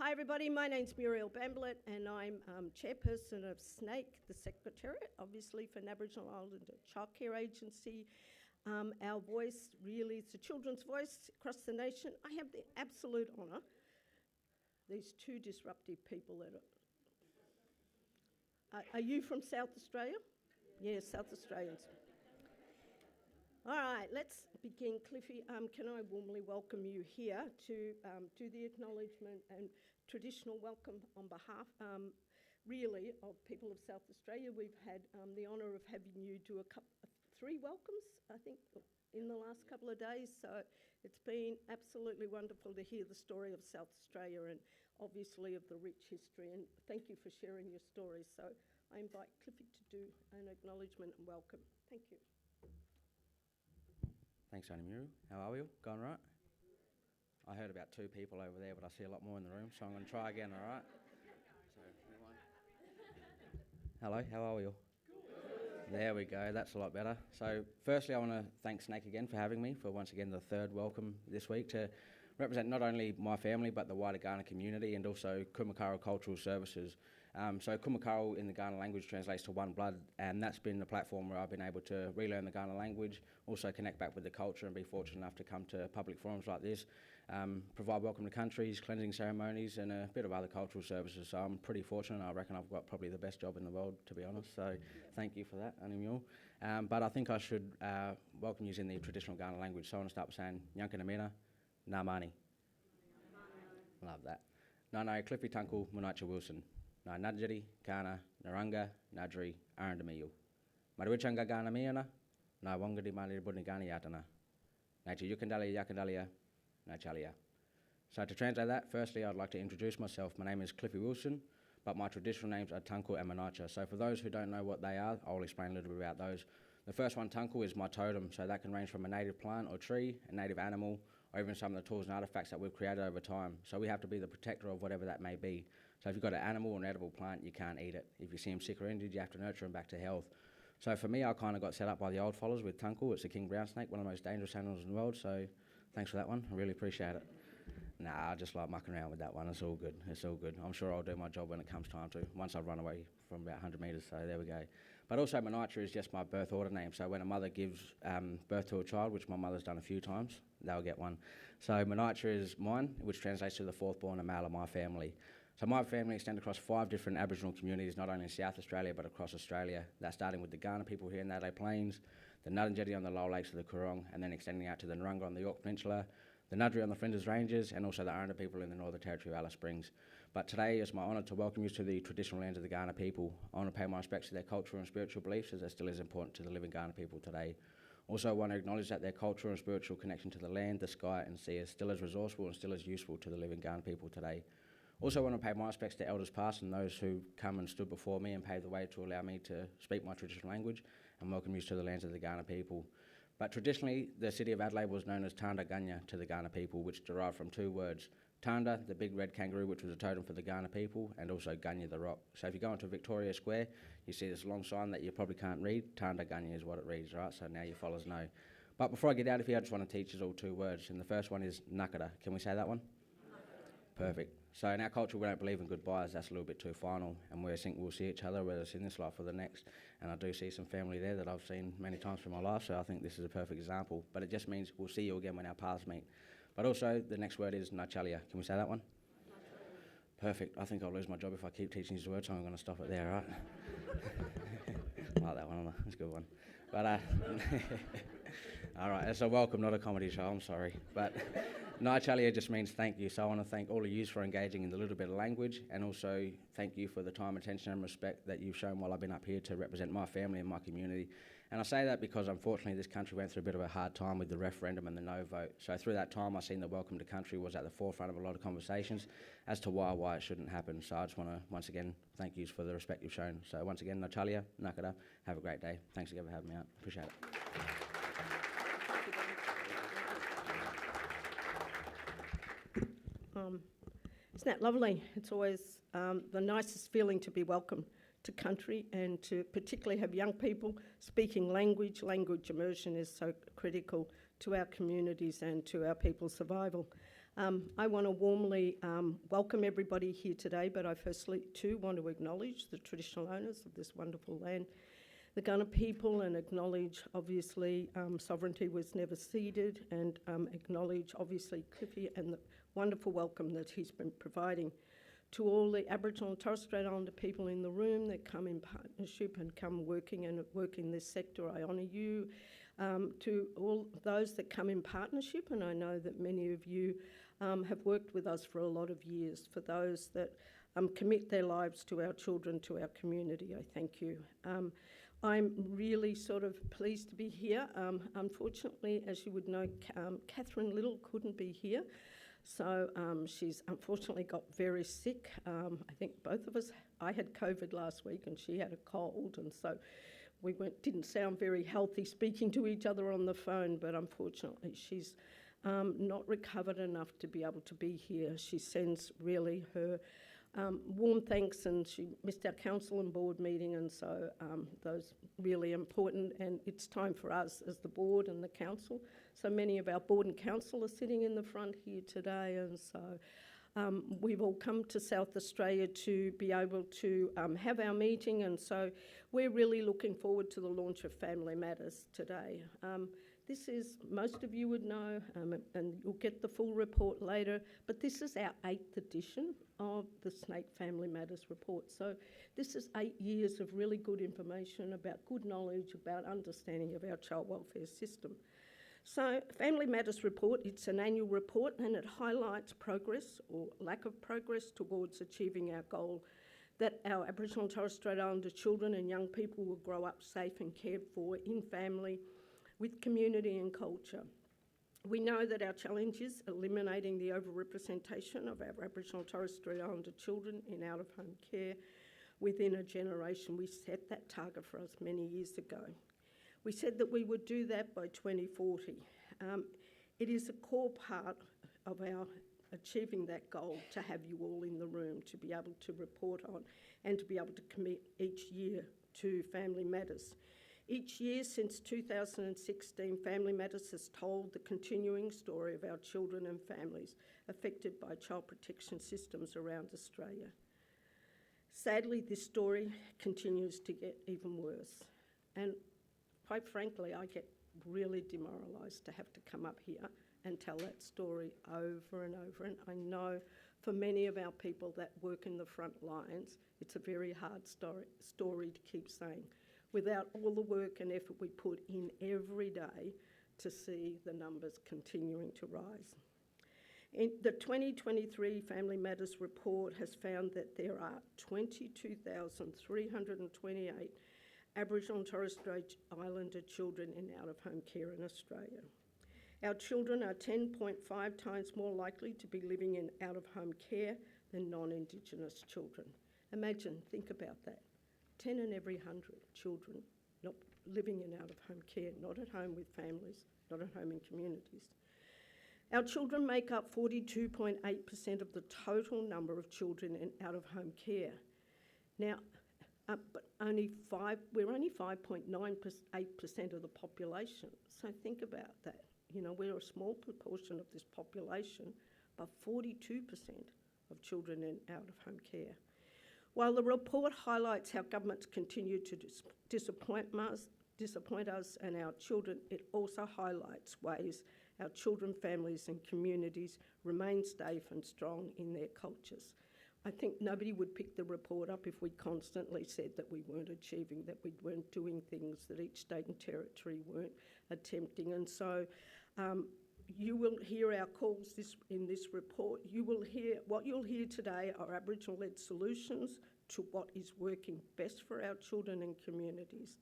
Hi everybody, my name's Muriel Bamblett and I'm chairperson of SNAKE, the Secretariat, obviously for an Aboriginal Islander Childcare Agency. Our voice really is the children's voice across the nation. I have the absolute honour, these two disruptive people that are you from South Australia? Yes, South Australians. All right, let's begin. Cliffy, can I warmly welcome you here to do the acknowledgement and traditional welcome on behalf, really, of people of South Australia. We've had the honour of having you do three welcomes, I think, in the last couple of days. So it's been absolutely wonderful to hear the story of South Australia and obviously of the rich history. And thank you for sharing your stories. So I invite Cliffy to do an acknowledgement and welcome. Thank you. Thanks, Auntie Muriel. How are we all? Going right? I heard about two people over there, but I see a lot more in the room, so I'm going to try again, all right? So, hello, how are we all? There we go, that's a lot better. So, firstly, I want to thank Snake again for having me for once again the third welcome this week to represent not only my family but the wider Kaurna community and also Kumakaral Cultural Services. So Kumakaral in the Kaurna language translates to one blood, and that's been the platform where I've been able to relearn the Kaurna language, also connect back with the culture and be fortunate enough to come to public forums like this, provide welcome to countries, cleansing ceremonies and a bit of other cultural services. So I'm pretty fortunate. I reckon I've got probably the best job in the world, to be honest, so thank you for that, Auntie Muriel. But I think I should welcome you in the traditional Kaurna language, so I want to start by saying Yankanamina, Namani. Love that. Nana Cliffy Tunkel Munacha Wilson. Na Nadjari, Kana, Naranga, Nadri, Arandamiyu. Mariwichanga Gana Miana, Na Wangadi Mali Bunigani Yatana. Nachi Yukandalia Yakandalia, Nachalia. So to translate that, firstly I'd like to introduce myself. My name is Cliffy Wilson, but my traditional names are Tunkel and Manacha. So for those who don't know what they are, I'll explain a little bit about those. The first one, Tunkel, is my totem, so that can range from a native plant or tree, a native animal, or even some of the tools and artefacts that we've created over time. So we have to be the protector of whatever that may be. So if you've got an animal or an edible plant, you can't eat it. If you see them sick or injured, you have to nurture them back to health. So for me, I kind of got set up by the old followers with Tunkel. It's a king brown snake, one of the most dangerous animals in the world, so thanks for that one. I really appreciate it. Nah, I just like mucking around with that one. It's all good. It's all good. I'm sure I'll do my job when it comes time to, once I've run away from about 100 metres, so there we go. But also Manitra is just my birth order name, so when a mother gives birth to a child, which my mother's done a few times, they'll get one. So Manitra is mine, which translates to the fourth born and male of my family. So my family extends across 5 different Aboriginal communities, not only in South Australia but across Australia. That's starting with the Kaurna people here in the Adelaide Plains, the Ngarrindjeri on the lower lakes of the Coorong, and then extending out to the Naranga on the Yorke Peninsula, the Nudgee on the Flinders Ranges, and also the Aranda people in the Northern Territory of Alice Springs. But today it's my honour to welcome you to the traditional lands of the Kaurna people. I want to pay my respects to their cultural and spiritual beliefs, as they're still as important to the living Kaurna people today. Also, I want to acknowledge that their cultural and spiritual connection to the land, the sky and sea is still as resourceful and still as useful to the living Kaurna people today. Also, I want to pay my respects to elders past and those who come and stood before me and paved the way to allow me to speak my traditional language, and welcome you to the lands of the Kaurna people. But traditionally, the city of Adelaide was known as Tarntanya to the Kaurna people, which derived from 2 words. Tarnta, the big red kangaroo, which was a totem for the Kaurna people, and also Gunya, the rock. So if you go into Victoria Square, you see this long sign that you probably can't read. Tarnta Gunya is what it reads, right? So now your followers know. But before I get out of here, I just want to teach us all 2 words, and the first one is nakada. Can we say that one? Perfect. So in our culture, we don't believe in goodbyes. That's a little bit too final, and we think we'll see each other, whether it's in this life or the next. And I do see some family there that I've seen many times through my life, so I think this is a perfect example. But it just means we'll see you again when our paths meet. But also, the next word is Nachalia. Can we say that one? Perfect. I think I'll lose my job if I keep teaching these words, so I'm going to stop it there, right? I like that one. That's a good one. But, all right, it's a welcome, not a comedy show. I'm sorry. But Nachalia just means thank you. So I want to thank all of you for engaging in the little bit of language, and also thank you for the time, attention and respect that you've shown while I've been up here to represent my family and my community. And I say that because unfortunately this country went through a bit of a hard time with the referendum and the no vote. So through that time I've seen the welcome to country was at the forefront of a lot of conversations as to why it shouldn't happen. So I just want to once again thank you for the respect you've shown. So once again, Nachalia, Nakada, have a great day. Thanks again for having me out. Appreciate it. Isn't that lovely? It's always the nicest feeling to be welcomed to country and to particularly have young people speaking language. Language immersion is so critical to our communities and to our people's survival. I want to warmly welcome everybody here today, but I firstly too want to acknowledge the traditional owners of this wonderful land, the Gunner people, and acknowledge obviously sovereignty was never ceded, and acknowledge obviously Cliffy and the wonderful welcome that he's been providing. To all the Aboriginal and Torres Strait Islander people in the room that come in partnership and come work in this sector, I honour you. To all those that come in partnership, and I know that many of you have worked with us for a lot of years. For those that commit their lives to our children, to our community, I thank you. I'm really sort of pleased to be here. Unfortunately, as you would know, Catherine Little couldn't be here. So she's unfortunately got very sick. I think both of us, I had COVID last week and she had a cold, and so we didn't sound very healthy speaking to each other on the phone, but unfortunately she's not recovered enough to be able to be here. She sends really her warm thanks, and she missed our council and board meeting, and so those really important, and it's time for us as the board and the council. So many of our board and council are sitting in the front here today, and so we've all come to South Australia to be able to have our meeting, and so we're really looking forward to the launch of Family Matters today. This is, most of you would know, and you'll get the full report later, but this is our 8th edition of the Strait Family Matters report. So this is 8 years of really good information about good knowledge, about understanding of our child welfare system. So Family Matters report, it's an annual report, and it highlights progress or lack of progress towards achieving our goal that our Aboriginal and Torres Strait Islander children and young people will grow up safe and cared for in family, with community and culture. We know that our challenge is eliminating the overrepresentation of our Aboriginal and Torres Strait Islander children in out-of-home care within a generation. We set that target for us many years ago. We said that we would do that by 2040. It is a core part of our achieving that goal to have you all in the room, to be able to report on and to be able to commit each year to Family Matters. Each year since 2016, Family Matters has told the continuing story of our children and families affected by child protection systems around Australia. Sadly, this story continues to get even worse. And quite frankly, I get really demoralised to have to come up here and tell that story over and over. And I know for many of our people that work in the front lines, it's a very hard story to keep saying, without all the work and effort we put in every day to see the numbers continuing to rise. In the 2023 Family Matters report has found that there are 22,328 Aboriginal and Torres Strait Islander children in out-of-home care in Australia. Our children are 10.5 times more likely to be living in out-of-home care than non-Indigenous children. Imagine, think about that. 10 in every 100 children not living in out-of-home care, not at home with families, not at home in communities. Our children make up 42.8% of the total number of children in out-of-home care. Now, but we're only 5.98% of the population. So think about that. You know, we're a small proportion of this population, but 42% of children in out-of-home care. While the report highlights how governments continue to disappoint us and our children, it also highlights ways our children, families and communities remain safe and strong in their cultures. I think nobody would pick the report up if we constantly said that we weren't achieving, that we weren't doing things that each state and territory weren't attempting. And so you will hear our calls in this report. What you'll hear today are Aboriginal-led solutions to what is working best for our children and communities.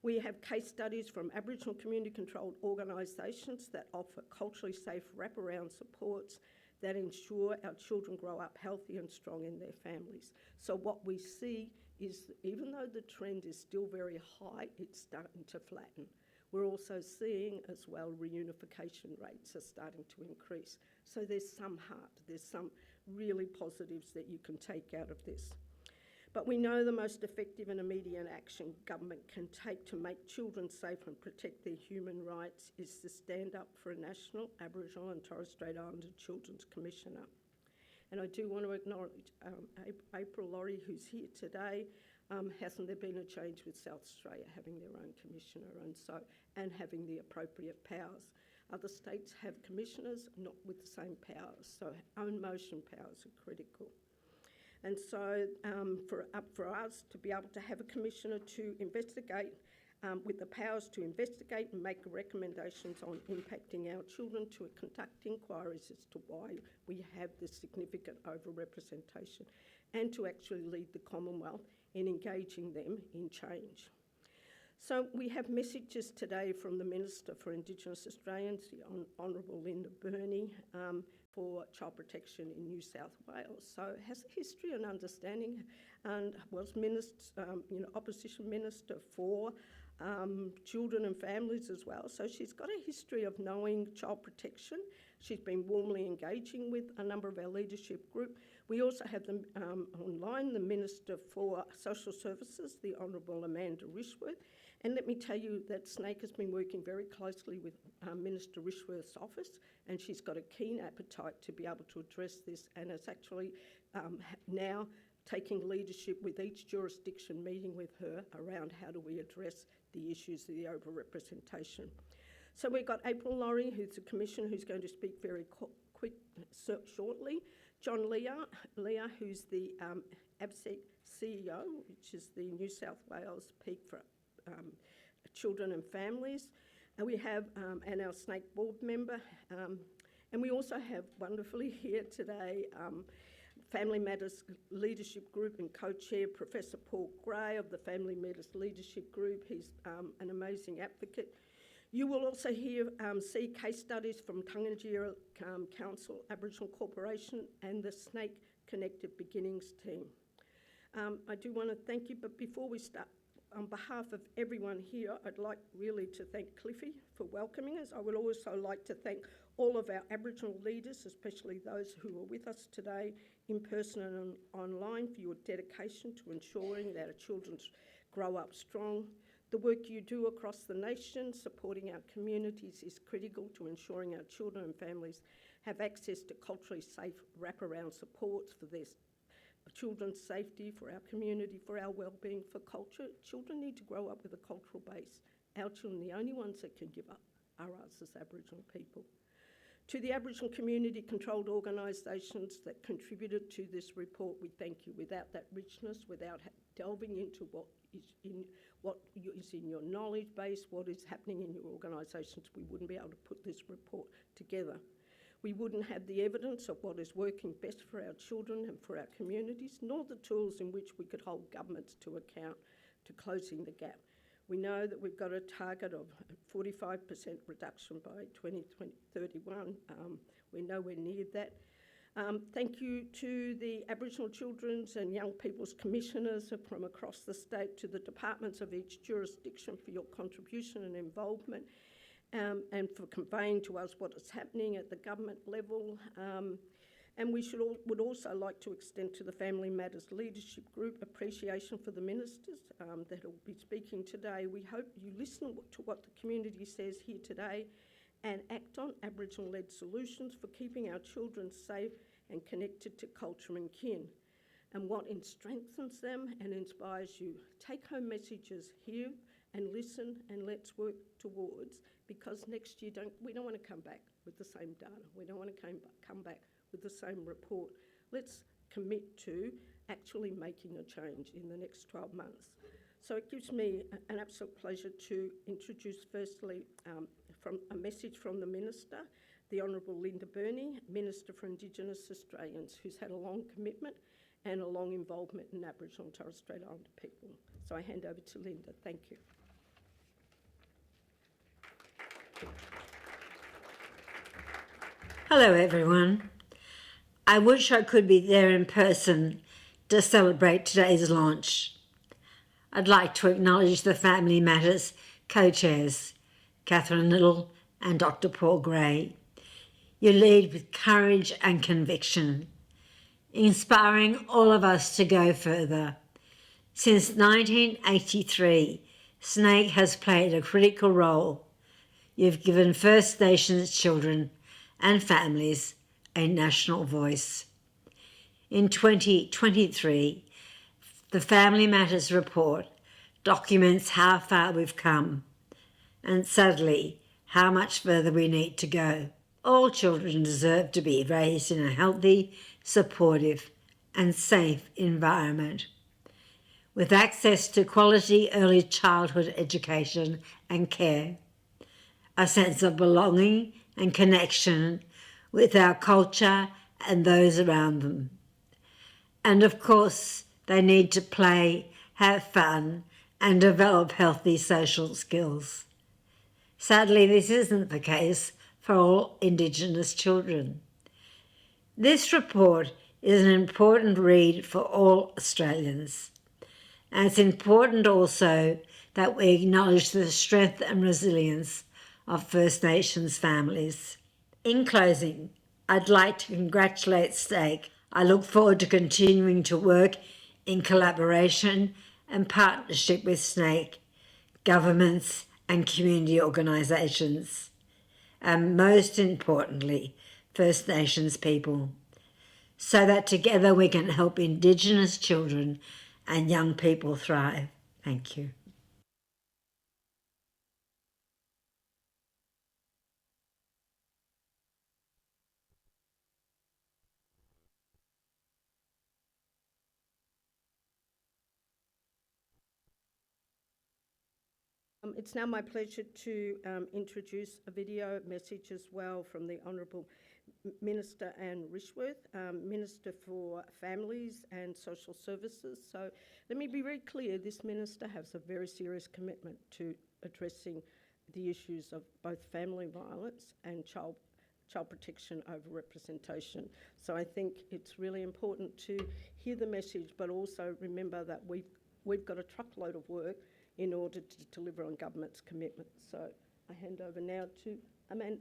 We have case studies from Aboriginal community-controlled organisations that offer culturally safe wraparound supports that ensure our children grow up healthy and strong in their families. So what we see is, even though the trend is still very high, it's starting to flatten. We're also seeing as well reunification rates are starting to increase. So there's some heart, there's some really positives that you can take out of this. But we know the most effective and immediate action government can take to make children safe and protect their human rights is to stand up for a national Aboriginal and Torres Strait Islander Children's Commissioner. And I do want to acknowledge April Laurie, who's here today. Hasn't there been a change with South Australia having their own commissioner and having the appropriate powers? Other states have commissioners, not with the same powers, so own motion powers are critical. And so for us to be able to have a commissioner to investigate, with the powers to investigate and make recommendations on impacting our children, to conduct inquiries as to why we have this significant overrepresentation, and to actually lead the Commonwealth in engaging them in change. So we have messages today from the Minister for Indigenous Australians, the Honourable Linda Burney, for child protection in New South Wales. So has a history and understanding, and was opposition minister for children and families as well. So she's got a history of knowing child protection. She's been warmly engaging with a number of our leadership group. We also have them online, the Minister for Social Services, the Honourable Amanda Rishworth. And let me tell you that Snake has been working very closely with Minister Rishworth's office, and she's got a keen appetite to be able to address this, and is actually now taking leadership with each jurisdiction, meeting with her around how do we address the issues of the overrepresentation. So we've got April Laurie, who's the Commissioner, who's going to speak very shortly. John Leah, who's the ABSEC CEO, which is the New South Wales peak for children and families. And we have and our Snake board member. And we also have wonderfully here today Family Matters Leadership Group and co-chair Professor Paul Gray of the Family Matters Leadership Group. He's an amazing advocate. You will also see case studies from Tarntanya Council, Aboriginal Corporation, and the Snake Connected Beginnings team. I do want to thank you, but before we start, on behalf of everyone here, I'd like really to thank Cliffy for welcoming us. I would also like to thank all of our Aboriginal leaders, especially those who are with us today in person and online, for your dedication to ensuring that our children grow up strong. The work you do across the nation supporting our communities is critical to ensuring our children and families have access to culturally safe wraparound supports for their children's safety, for our community, for our wellbeing, for culture. Children need to grow up with a cultural base. Our children, the only ones that can give up are us as Aboriginal people. To the Aboriginal community-controlled organisations that contributed to this report, we thank you. Without that richness, without delving into what is in your knowledge base, what is happening in your organisations, we wouldn't be able to put this report together. We wouldn't have the evidence of what is working best for our children and for our communities, nor the tools in which we could hold governments to account to closing the gap. We know that we've got a target of 45% reduction by 2031. We're nowhere near that. Thank you to the Aboriginal Children's and Young People's Commissioners from across the state, to the departments of each jurisdiction for your contribution and involvement, and for conveying to us what is happening at the government level. And we would also like to extend to the Family Matters Leadership Group appreciation for the ministers that will be speaking today. We hope you listen to what the community says here today and act on Aboriginal-led solutions for keeping our children safe and connected to culture and kin. And what strengthens them and inspires you. Take home messages here and listen, and let's work towards, because next year we don't want to come back with the same data. We don't want to come back with the same report. Let's commit to actually making a change in the next 12 months. So it gives me an absolute pleasure to introduce firstly from a message from the Minister, the Honourable Linda Burney, Minister for Indigenous Australians, who's had a long commitment and a long involvement in Aboriginal and Torres Strait Islander people. So I hand over to Linda. Thank you. Hello everyone. I wish I could be there in person to celebrate today's launch. I'd like to acknowledge the Family Matters co-chairs, Catherine Little and Dr. Paul Gray. You lead with courage and conviction, inspiring all of us to go further, Since 1983, SNAKE has played a critical role. You've given First Nations children and families a national voice. In 2023, the Family Matters report documents how far we've come and sadly how much further we need to go. All children deserve to be raised in a healthy, supportive and safe environment with access to quality early childhood education and care, a sense of belonging and connection with our culture and those around them. And of course, they need to play, have fun, and develop healthy social skills. Sadly, this isn't the case for all Indigenous children. This report is an important read for all Australians. And it's important also that we acknowledge the strength and resilience of First Nations families. In closing, I'd like to congratulate SNAKE. I look forward to continuing to work in collaboration and partnership with SNAKE, governments and community organisations, and most importantly, First Nations people, so that together we can help Indigenous children and young people thrive. Thank you. It's now my pleasure to introduce a video message as well from the Honourable Minister Anne Rishworth, Minister for Families and Social Services. So let me be very clear, this Minister has a very serious commitment to addressing the issues of both family violence and child protection over-representation. So I think it's really important to hear the message, but also remember that we've got a truckload of work in order to deliver on government's commitments. So I hand over now to Amanda.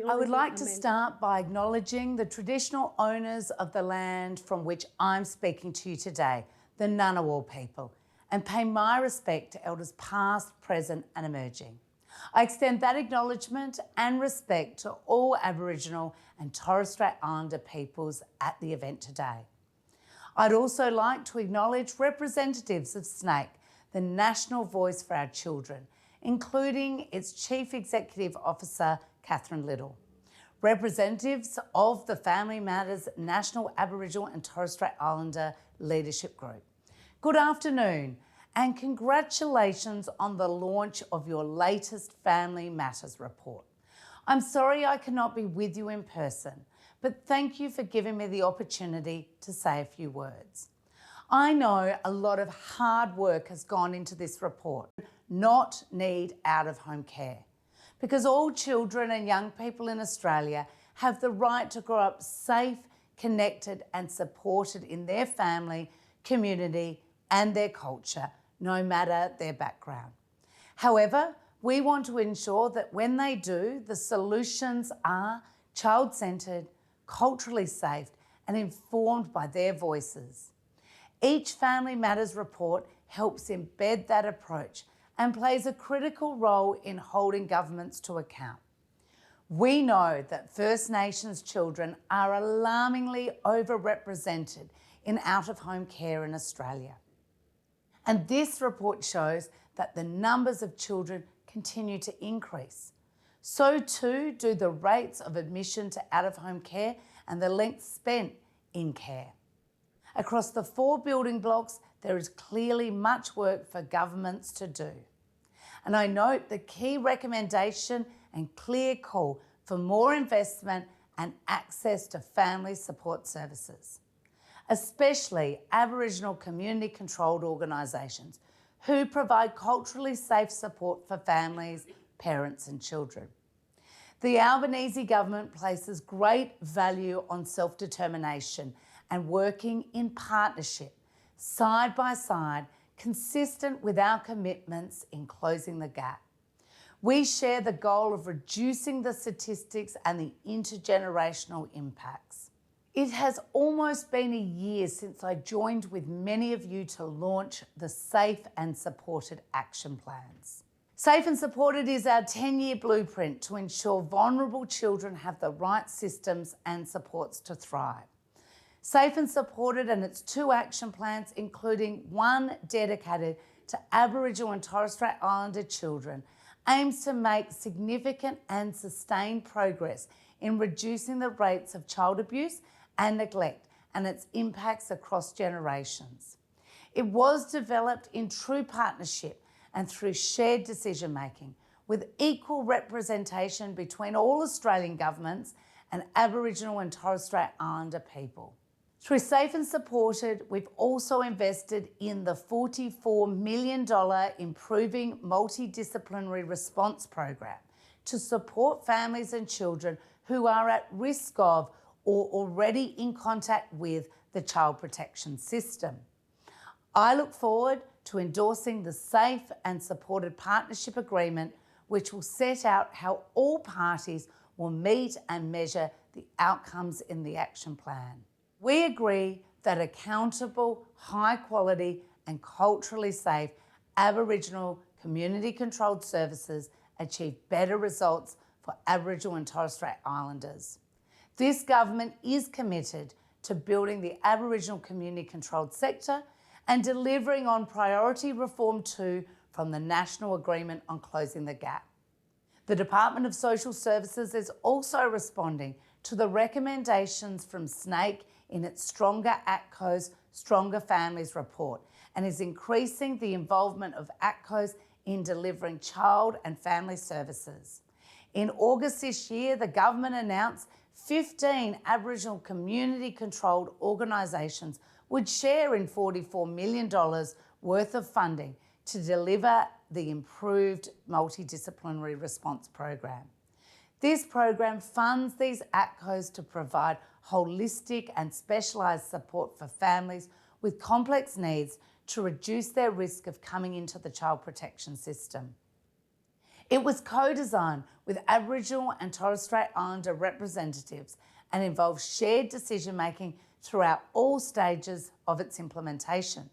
I would like to start by acknowledging the traditional owners of the land from which I'm speaking to you today, the Ngunnawal people, and pay my respect to elders past, present and emerging. I extend that acknowledgement and respect to all Aboriginal and Torres Strait Islander peoples at the event today. I'd also like to acknowledge representatives of SNAKE, the national voice for our children, including its Chief Executive Officer, Catherine Little, representatives of the Family Matters National Aboriginal and Torres Strait Islander Leadership Group. Good afternoon and congratulations on the launch of your latest Family Matters report. I'm sorry I cannot be with you in person, but thank you for giving me the opportunity to say a few words. I know a lot of hard work has gone into this report, not need out-of-home care, because all children and young people in Australia have the right to grow up safe, connected and supported in their family, community and their culture, no matter their background. However, we want to ensure that when they do, the solutions are child-centred, culturally safe and informed by their voices. Each Family Matters report helps embed that approach and plays a critical role in holding governments to account. We know that First Nations children are alarmingly overrepresented in out-of-home care in Australia. And this report shows that the numbers of children continue to increase. So too do the rates of admission to out-of-home care and the length spent in care. Across the 4 building blocks, there is clearly much work for governments to do. And I note the key recommendation and clear call for more investment and access to family support services, especially Aboriginal community-controlled organisations who provide culturally safe support for families, parents and children. The Albanese government places great value on self-determination and working in partnership, side by side, consistent with our commitments in closing the gap. We share the goal of reducing the statistics and the intergenerational impacts. It has almost been a year since I joined with many of you to launch the Safe and Supported Action Plans. Safe and Supported is our 10-year blueprint to ensure vulnerable children have the right systems and supports to thrive. Safe and Supported and its 2 action plans, including one dedicated to Aboriginal and Torres Strait Islander children, aims to make significant and sustained progress in reducing the rates of child abuse and neglect and its impacts across generations. It was developed in true partnership and through shared decision making, with equal representation between all Australian governments and Aboriginal and Torres Strait Islander people. Through Safe and Supported, we've also invested in the $44 million Improving Multidisciplinary Response Program to support families and children who are at risk of or already in contact with the child protection system. I look forward to endorsing the Safe and Supported Partnership Agreement, which will set out how all parties will meet and measure the outcomes in the action plan. We agree that accountable, high quality and culturally safe Aboriginal community-controlled services achieve better results for Aboriginal and Torres Strait Islanders. This government is committed to building the Aboriginal community-controlled sector and delivering on Priority Reform 2 from the National Agreement on Closing the Gap. The Department of Social Services is also responding to the recommendations from SNAKE in its Stronger ATCOs, Stronger Families report, and is increasing the involvement of ATCOs in delivering child and family services. In August this year, the government announced 15 Aboriginal community-controlled organisations would share in $44 million worth of funding to deliver the improved multidisciplinary response program. This program funds these ATCOs to provide holistic and specialised support for families with complex needs to reduce their risk of coming into the child protection system. It was co-designed with Aboriginal and Torres Strait Islander representatives and involves shared decision-making throughout all stages of its implementation.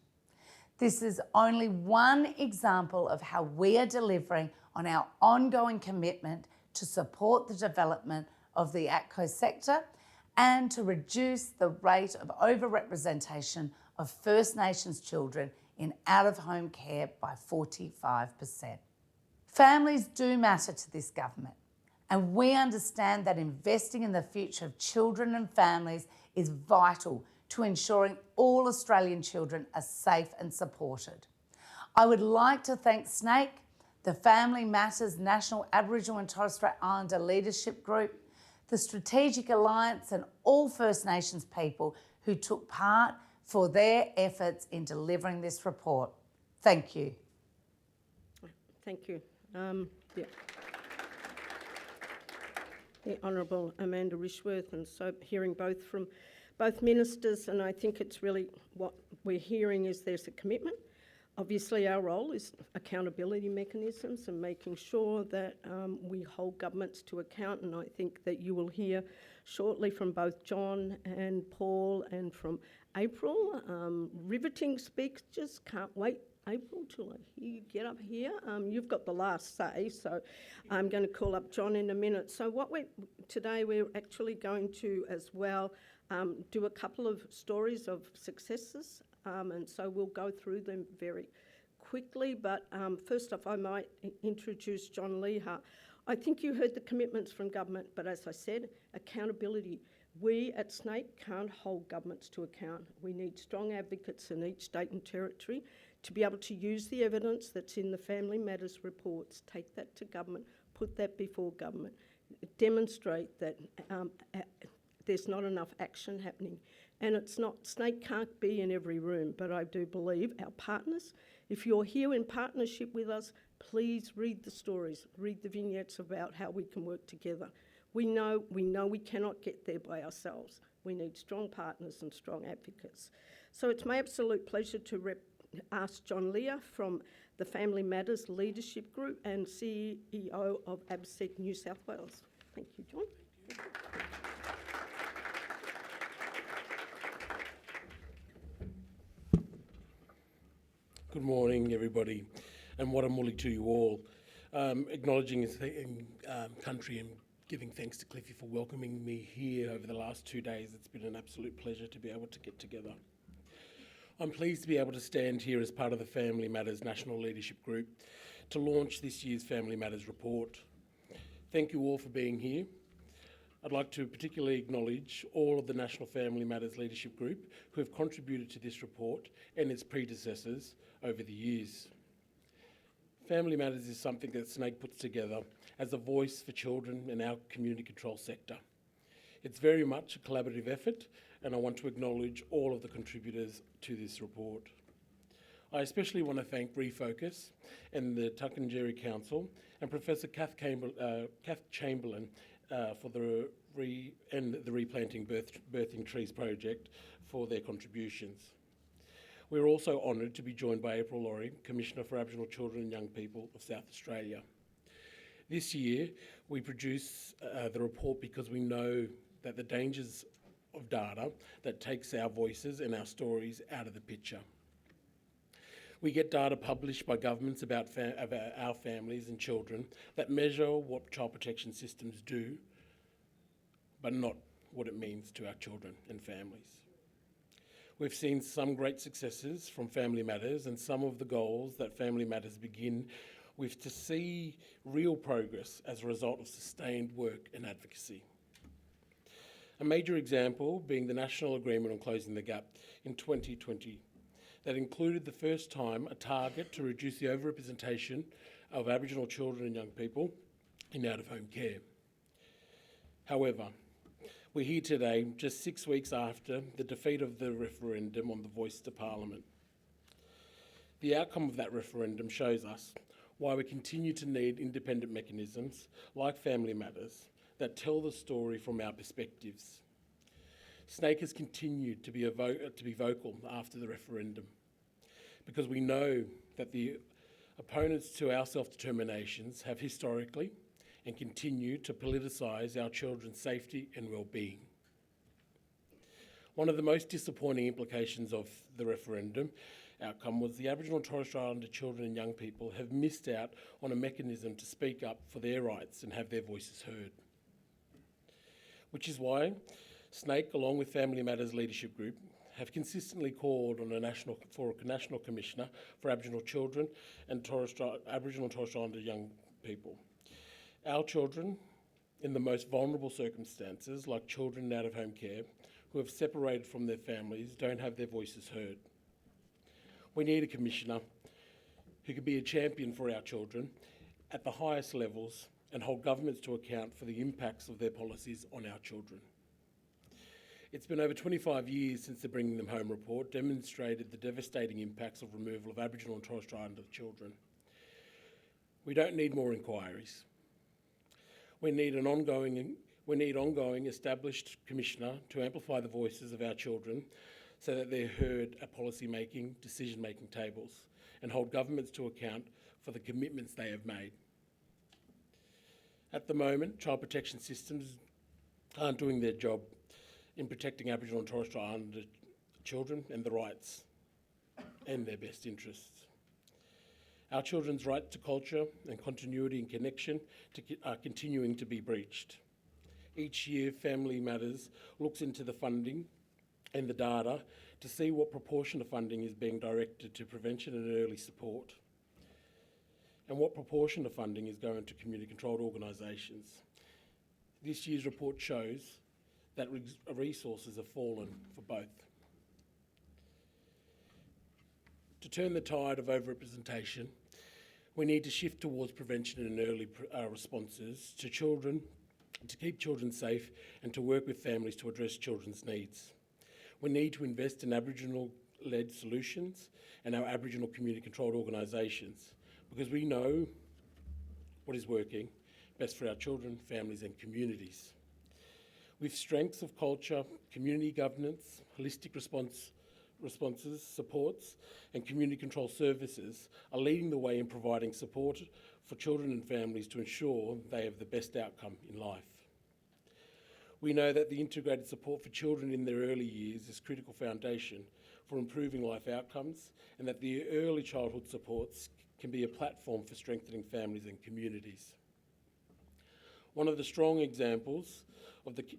This is only one example of how we are delivering on our ongoing commitment to support the development of the ATCO sector and to reduce the rate of overrepresentation of First Nations children in out-of-home care by 45%. Families do matter to this government, and we understand that investing in the future of children and families is vital to ensuring all Australian children are safe and supported. I would like to thank SNAKE, the Family Matters National Aboriginal and Torres Strait Islander Leadership Group, the Strategic Alliance and all First Nations people who took part for their efforts in delivering this report. Thank you. Thank you. The Honourable Amanda Rishworth, and so hearing both from both ministers, and I think it's really what we're hearing is there's a commitment. Obviously our role is accountability mechanisms and making sure that we hold governments to account, and I think that you will hear shortly from both John and Paul and from April. Riveting speeches, can't wait April till I hear you get up here. You've got the last say, so I'm going to call up John in a minute. So today we're actually going to as well do a couple of stories of successes, and so we'll go through them very quickly. But first off, I might introduce John Leha. I think you heard the commitments from government, but as I said, accountability. We at SNAKE can't hold governments to account. We need strong advocates in each state and territory to be able to use the evidence that's in the Family Matters reports, take that to government, put that before government, demonstrate that there's not enough action happening. And it's not, SNAKE can't be in every room, but I do believe our partners, if you're here in partnership with us, please read the stories, read the vignettes about how we can work together. We know we cannot get there by ourselves. We need strong partners and strong advocates. So it's my absolute pleasure to ask John Leha from the Family Matters Leadership Group and CEO of ABSEC New South Wales. Thank you, John. Good morning, everybody, and what a mulli to you all. Acknowledging his country and giving thanks to Cliffy for welcoming me here over the last 2 days. It's been an absolute pleasure to be able to get together. I'm pleased to be able to stand here as part of the Family Matters National Leadership Group to launch this year's Family Matters report. Thank you all for being here. I'd like to particularly acknowledge all of the National Family Matters Leadership Group who have contributed to this report and its predecessors over the years. Family Matters is something that Snake puts together as a voice for children in our community control sector. It's very much a collaborative effort, and I want to acknowledge all of the contributors to this report. I especially want to thank Refocus and the Tarntanya Council and Professor Kath Chamberlain for the Replanting Birthing Trees project for their contributions. We're also honoured to be joined by April Laurie, Commissioner for Aboriginal Children and Young People of South Australia. This year, we produce the report because we know that the dangers of data that takes our voices and our stories out of the picture. We get data published by governments about our families and children that measure what child protection systems do, but not what it means to our children and families. We've seen some great successes from Family Matters, and some of the goals that Family Matters begin with to see real progress as a result of sustained work and advocacy. A major example being the National Agreement on Closing the Gap in 2020 that included the first time a target to reduce the overrepresentation of Aboriginal children and young people in out-of-home care. However, we're here today just 6 weeks after the defeat of the referendum on the Voice to Parliament. The outcome of that referendum shows us why we continue to need independent mechanisms like Family Matters that tell the story from our perspectives. Snake has continued to be vocal after the referendum because we know that the opponents to our self-determinations have historically and continue to politicise our children's safety and well-being. One of the most disappointing implications of the referendum outcome was the Aboriginal and Torres Strait Islander children and young people have missed out on a mechanism to speak up for their rights and have their voices heard. Which is why Snake, along with Family Matters Leadership Group, have consistently called on a National Commissioner for Aboriginal children and Aboriginal and Torres Strait Islander young people. Our children, in the most vulnerable circumstances, like children in out-of-home care, who have separated from their families, don't have their voices heard. We need a commissioner who can be a champion for our children at the highest levels and hold governments to account for the impacts of their policies on our children. It's been over 25 years since the Bringing Them Home report demonstrated the devastating impacts of removal of Aboriginal and Torres Strait Islander children. We don't need more inquiries. We need ongoing established commissioner to amplify the voices of our children so that they're heard at policy-making, decision-making tables and hold governments to account for the commitments they have made. At the moment, child protection systems aren't doing their job in protecting Aboriginal and Torres Strait Islander children and the rights and their best interests. Our children's right to culture and continuity and connection are continuing to be breached. Each year, Family Matters looks into the funding and the data to see what proportion of funding is being directed to prevention and early support, and what proportion of funding is going to community-controlled organisations. This year's report shows that resources have fallen for both. To turn the tide of overrepresentation, we need to shift towards prevention and early responses to children, to keep children safe and to work with families to address children's needs. We need to invest in Aboriginal-led solutions and our Aboriginal community-controlled organisations because we know what is working best for our children, families and communities. With strengths of culture, community governance, holistic responses, supports and community control services are leading the way in providing support for children and families to ensure they have the best outcome in life. We know that the integrated support for children in their early years is a critical foundation for improving life outcomes, and that the early childhood supports can be a platform for strengthening families and communities. One of the strong examples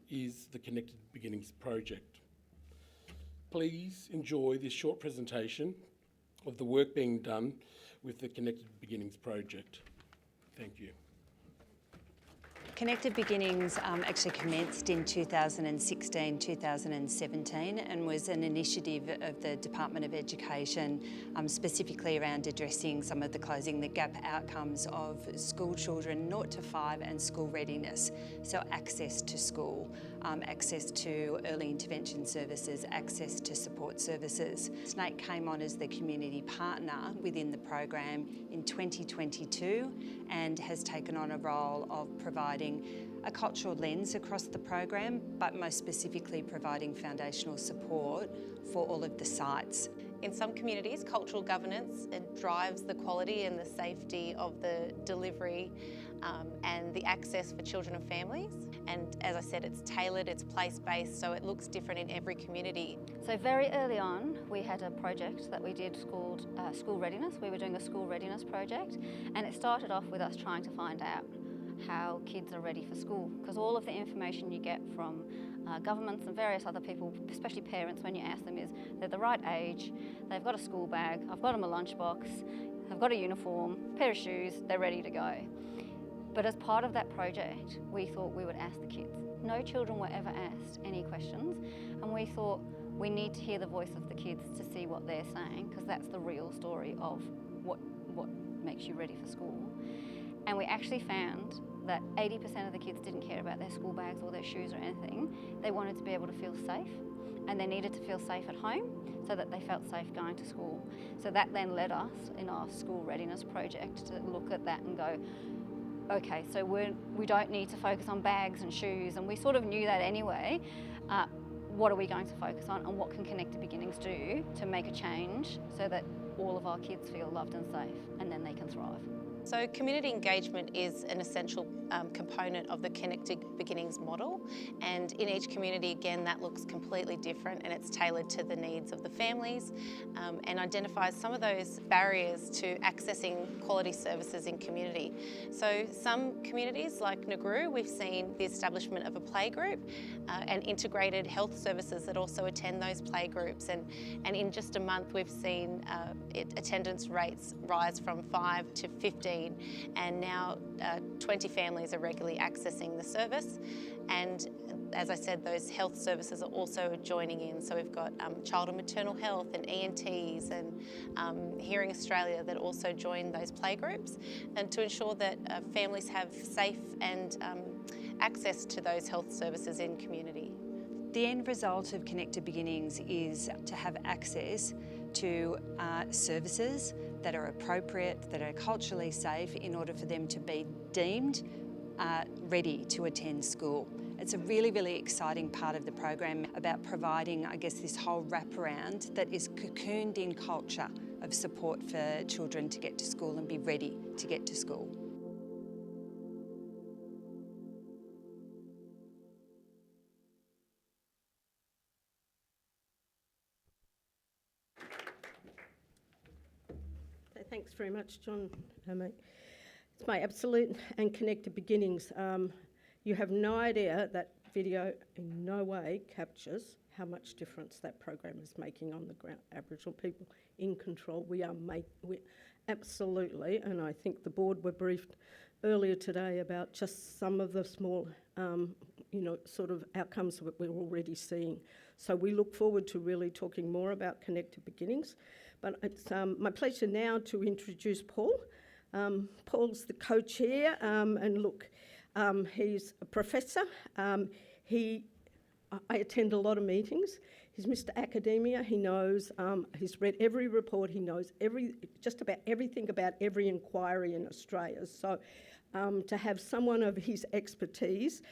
is the Connected Beginnings project. Please enjoy this short presentation of the work being done with the Connected Beginnings project. Thank you. Connected Beginnings actually commenced in 2016-2017 and was an initiative of the Department of Education, specifically around addressing some of the closing the gap outcomes of school children 0 to 5 and school readiness. So access to school, access to early intervention services, access to support services. Strait came on as the community partner within the program in 2022 and has taken on a role of providing a cultural lens across the program, but most specifically providing foundational support for all of the sites. In some communities, cultural governance, it drives the quality and the safety of the delivery and the access for children and families. And as I said, it's tailored, it's place-based, so it looks different in every community. So very early on, we had a project that we did called School Readiness. We were doing a school readiness project, and it started off with us trying to find out how kids are ready for school, because all of the information you get from governments and various other people, especially parents, when you ask them is they're the right age, they've got a school bag, I've got them a lunchbox, I've got a uniform, pair of shoes, they're ready to go. But as part of that project, we thought we would ask the kids. No children were ever asked any questions, and we thought we need to hear the voice of the kids to see what they're saying, because that's the real story of what makes you ready for school. And we actually found that 80% of the kids didn't care about their school bags or their shoes or anything. They wanted to be able to feel safe, and they needed to feel safe at home so that they felt safe going to school. So that then led us in our school readiness project to look at that and go, okay, so we don't need to focus on bags and shoes, and we sort of knew that anyway. What are we going to focus on, and what can Connected Beginnings do to make a change so that all of our kids feel loved and safe, and then they can thrive? So community engagement is an essential component of the Connected Beginnings model, and in each community, again, that looks completely different, and it's tailored to the needs of the families and identifies some of those barriers to accessing quality services in community. So some communities like Nagroo, we've seen the establishment of a playgroup and integrated health services that also attend those playgroups, and in just a month we've seen attendance rates rise from 5 to 15, and now 20 families are regularly accessing the service. And as I said, those health services are also joining in. So we've got child and maternal health and ENTs and Hearing Australia that also join those playgroups, and to ensure that families have safe and access to those health services in community. The end result of Connected Beginnings is to have access to services that are appropriate, that are culturally safe, in order for them to be deemed ready to attend school. It's a really, really exciting part of the program about providing, I guess, this whole wraparound that is cocooned in culture of support for children to get to school and be ready to get to school. Thanks very much, John. It's my absolute and Connected Beginnings. You have no idea, that video in no way captures how much difference that program is making on the ground. Aboriginal people in control. We absolutely, and I think the board were briefed earlier today about just some of the small, sort of outcomes that we're already seeing. So we look forward to really talking more about Connected Beginnings. But it's my pleasure now to introduce Paul. Paul's the co-chair, and look, he's a professor. I attend a lot of meetings. He's Mr. Academia. He knows, he's read every report. He knows just about everything about every inquiry in Australia. So to have someone of his expertise,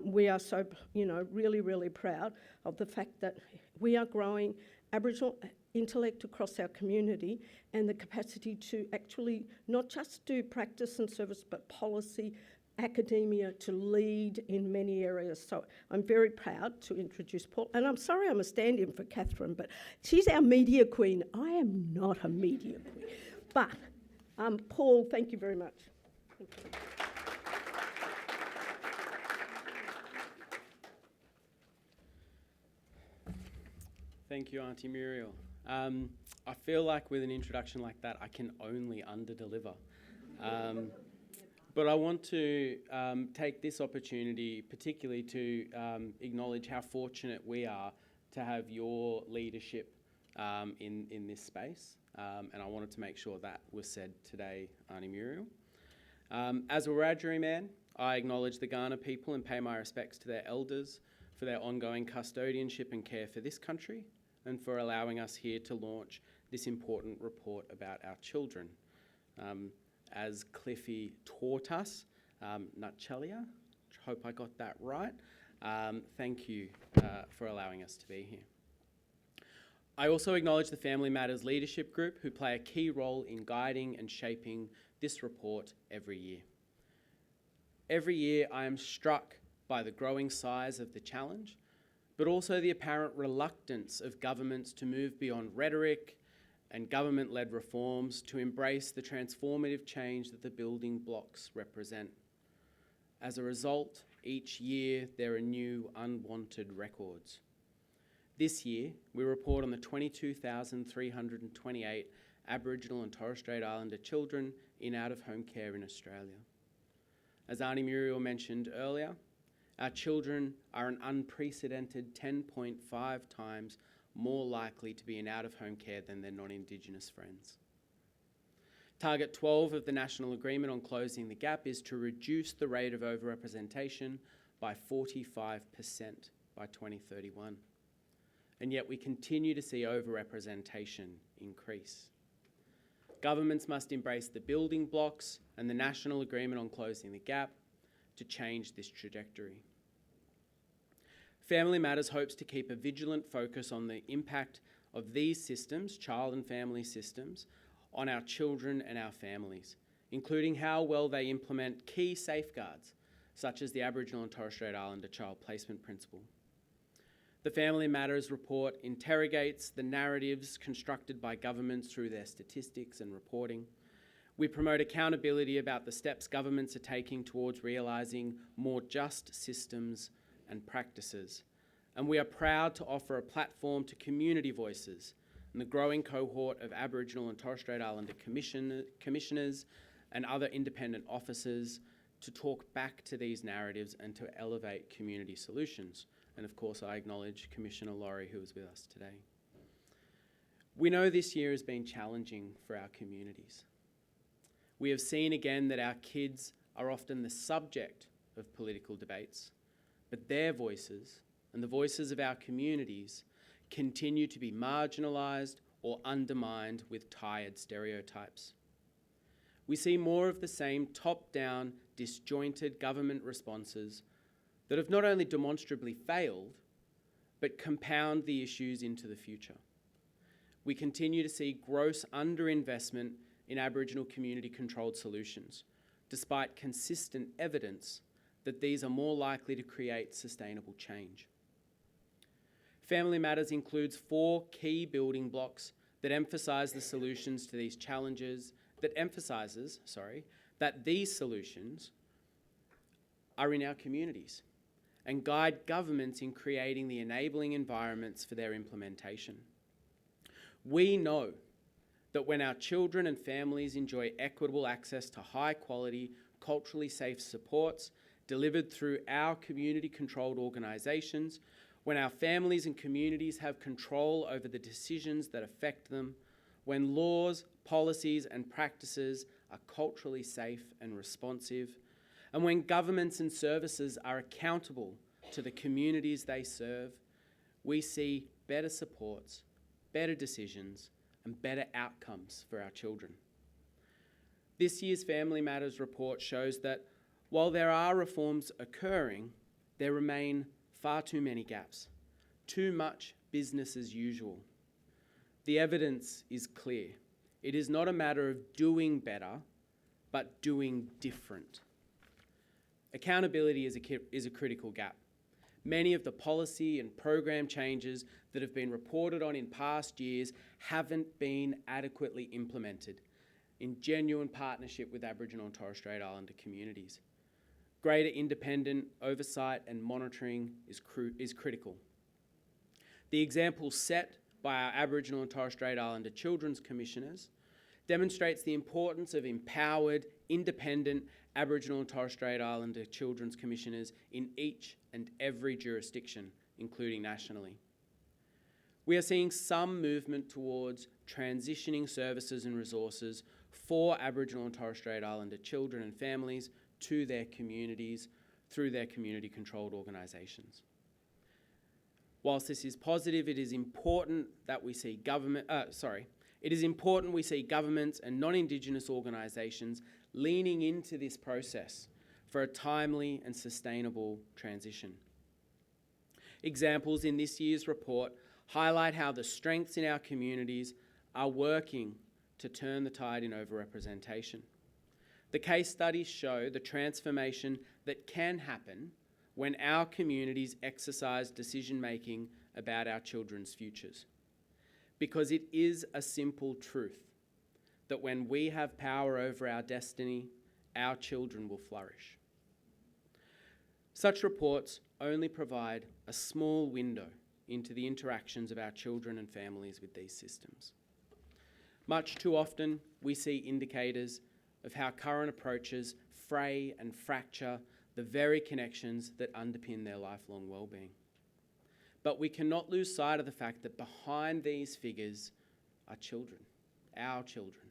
we are so, really, really proud of the fact that we are growing Aboriginal intellect across our community, and the capacity to actually not just do practice and service, but policy, academia to lead in many areas. So I'm very proud to introduce Paul. And I'm sorry I'm a stand-in for Catherine, but she's our media queen. I am not a media queen. But Paul, thank you very much. Thank you. Thank you, Auntie Muriel. I feel like with an introduction like that, I can only under-deliver. But I want to take this opportunity particularly to acknowledge how fortunate we are to have your leadership in this space. And I wanted to make sure that was said today, Auntie Muriel. As a Wiradjuri man, I acknowledge the Kaurna people and pay my respects to their elders for their ongoing custodianship and care for this country and for allowing us here to launch this important report about our children. As Cliffy taught us, Nutchalia, hope I got that right. Thank you for allowing us to be here. I also acknowledge the Family Matters Leadership Group, who play a key role in guiding and shaping this report every year. Every year I am struck by the growing size of the challenge, but also the apparent reluctance of governments to move beyond rhetoric and government-led reforms to embrace the transformative change that the building blocks represent. As a result, each year there are new unwanted records. This year, we report on the 22,328 Aboriginal and Torres Strait Islander children in out-of-home care in Australia. As Auntie Muriel mentioned earlier, our children are an unprecedented 10.5 times more likely to be in out-of-home care than their non-Indigenous friends. Target 12 of the National Agreement on Closing the Gap is to reduce the rate of overrepresentation by 45% by 2031. And yet we continue to see overrepresentation increase. Governments must embrace the building blocks and the National Agreement on Closing the Gap to change this trajectory. Family Matters hopes to keep a vigilant focus on the impact of these systems, child and family systems, on our children and our families, including how well they implement key safeguards, such as the Aboriginal and Torres Strait Islander Child Placement Principle. The Family Matters report interrogates the narratives constructed by governments through their statistics and reporting. We promote accountability about the steps governments are taking towards realising more just systems and practices. And we are proud to offer a platform to community voices and the growing cohort of Aboriginal and Torres Strait Islander commissioners and other independent officers to talk back to these narratives and to elevate community solutions. And of course, I acknowledge Commissioner Laurie, who is with us today. We know this year has been challenging for our communities. We have seen again that our kids are often the subject of political debates, but their voices and the voices of our communities continue to be marginalised or undermined with tired stereotypes. We see more of the same top-down, disjointed government responses that have not only demonstrably failed, but compound the issues into the future. We continue to see gross underinvestment in Aboriginal community-controlled solutions, despite consistent evidence that these are more likely to create sustainable change. Family Matters includes 4 key building blocks that emphasise the solutions to these challenges, that these solutions are in our communities and guide governments in creating the enabling environments for their implementation. We know that when our children and families enjoy equitable access to high quality, culturally safe supports delivered through our community-controlled organisations, when our families and communities have control over the decisions that affect them, when laws, policies and practices are culturally safe and responsive, and when governments and services are accountable to the communities they serve, we see better supports, better decisions, and better outcomes for our children. This year's Family Matters report shows that while there are reforms occurring, there remain far too many gaps, too much business as usual. The evidence is clear. It is not a matter of doing better, but doing different. accountability is a critical gap. Many of the policy and program changes that have been reported on in past years haven't been adequately implemented in genuine partnership with Aboriginal and Torres Strait Islander communities. Greater independent oversight and monitoring is critical. The example set by our Aboriginal and Torres Strait Islander Children's Commissioners demonstrates the importance of empowered, independent Aboriginal and Torres Strait Islander Children's Commissioners in each and every jurisdiction, including nationally. We are seeing some movement towards transitioning services and resources for Aboriginal and Torres Strait Islander children and families to their communities through their community-controlled organisations. Whilst this is positive, it is important that we see we see governments and non-Indigenous organisations leaning into this process for a timely and sustainable transition. Examples in this year's report highlight how the strengths in our communities are working to turn the tide in overrepresentation. The case studies show the transformation that can happen when our communities exercise decision-making about our children's futures. Because it is a simple truth that when we have power over our destiny, our children will flourish. Such reports only provide a small window into the interactions of our children and families with these systems. Much too often, we see indicators of how current approaches fray and fracture the very connections that underpin their lifelong well-being. But we cannot lose sight of the fact that behind these figures are children, our children.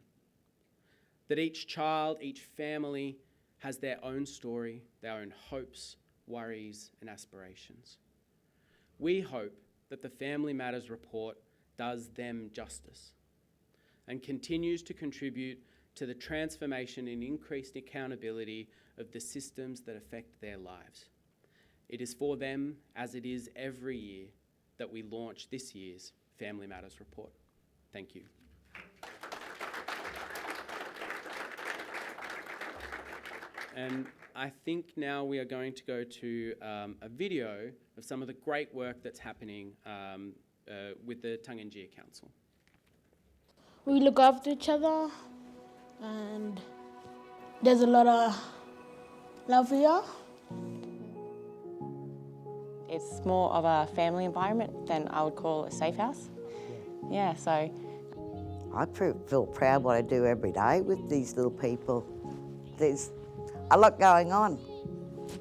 That each child, each family has their own story, their own hopes, worries, and aspirations. We hope that the Family Matters report does them justice and continues to contribute to the transformation and increased accountability of the systems that affect their lives. It is for them, as it is every year, that we launch this year's Family Matters report. Thank you. And I think now we are going to go to a video of some of the great work that's happening with the Tarntanya Council. We look after each other and there's a lot of love here. It's more of a family environment than I would call a safe house. Yeah, so I feel proud what I do every day with these little people. There's a lot going on.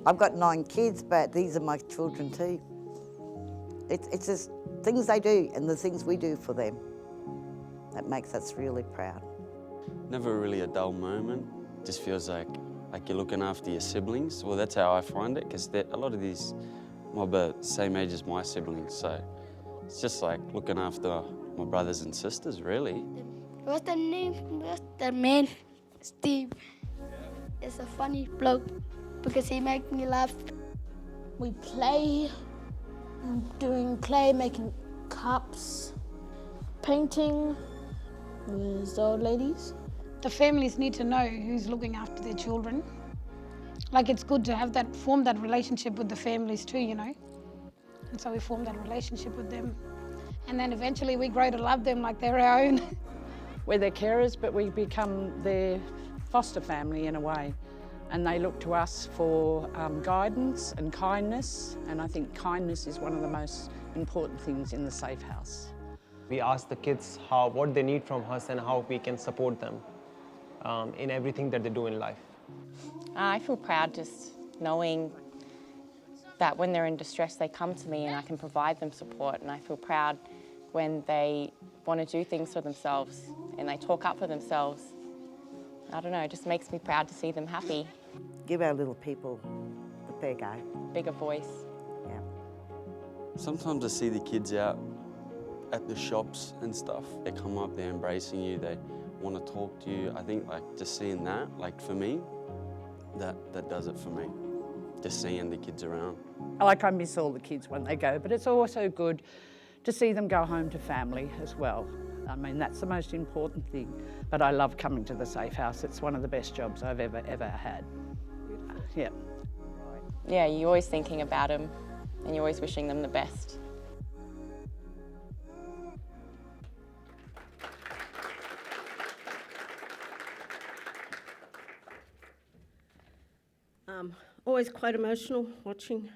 I've got 9 kids, but these are my children too. It's just things they do and the things we do for them that makes us really proud. Never really a dull moment. Just feels like you're looking after your siblings. Well, that's how I find it, because a lot of these mob are the same age as my siblings, so it's just like looking after my brothers and sisters, really. What's the name? What's the man? Steve. It's a funny bloke because he makes me laugh. We play, doing clay, making cups, painting with the old ladies. The families need to know who's looking after their children. Like, it's good to form that relationship with the families too, you know. And so we form that relationship with them. And then eventually we grow to love them like they're our own. We're their carers, but we become their foster family in a way. And they look to us for guidance and kindness. And I think kindness is one of the most important things in the safe house. We ask the kids what they need from us and how we can support them in everything that they do in life. I feel proud just knowing that when they're in distress, they come to me and I can provide them support. And I feel proud when they want to do things for themselves and they talk up for themselves. I don't know, it just makes me proud to see them happy. Give our little people the fair go. Bigger voice. Yeah. Sometimes I see the kids out at the shops and stuff. They come up, they're embracing you, they want to talk to you. I think just seeing that, for me, that does it for me. Just seeing the kids around. I miss all the kids when they go, but it's also good to see them go home to family as well. I mean, that's the most important thing. But I love coming to the safe house. It's one of the best jobs I've ever had. Yeah. yeah, you're always thinking about them and you're always wishing them the best. Always quite emotional watching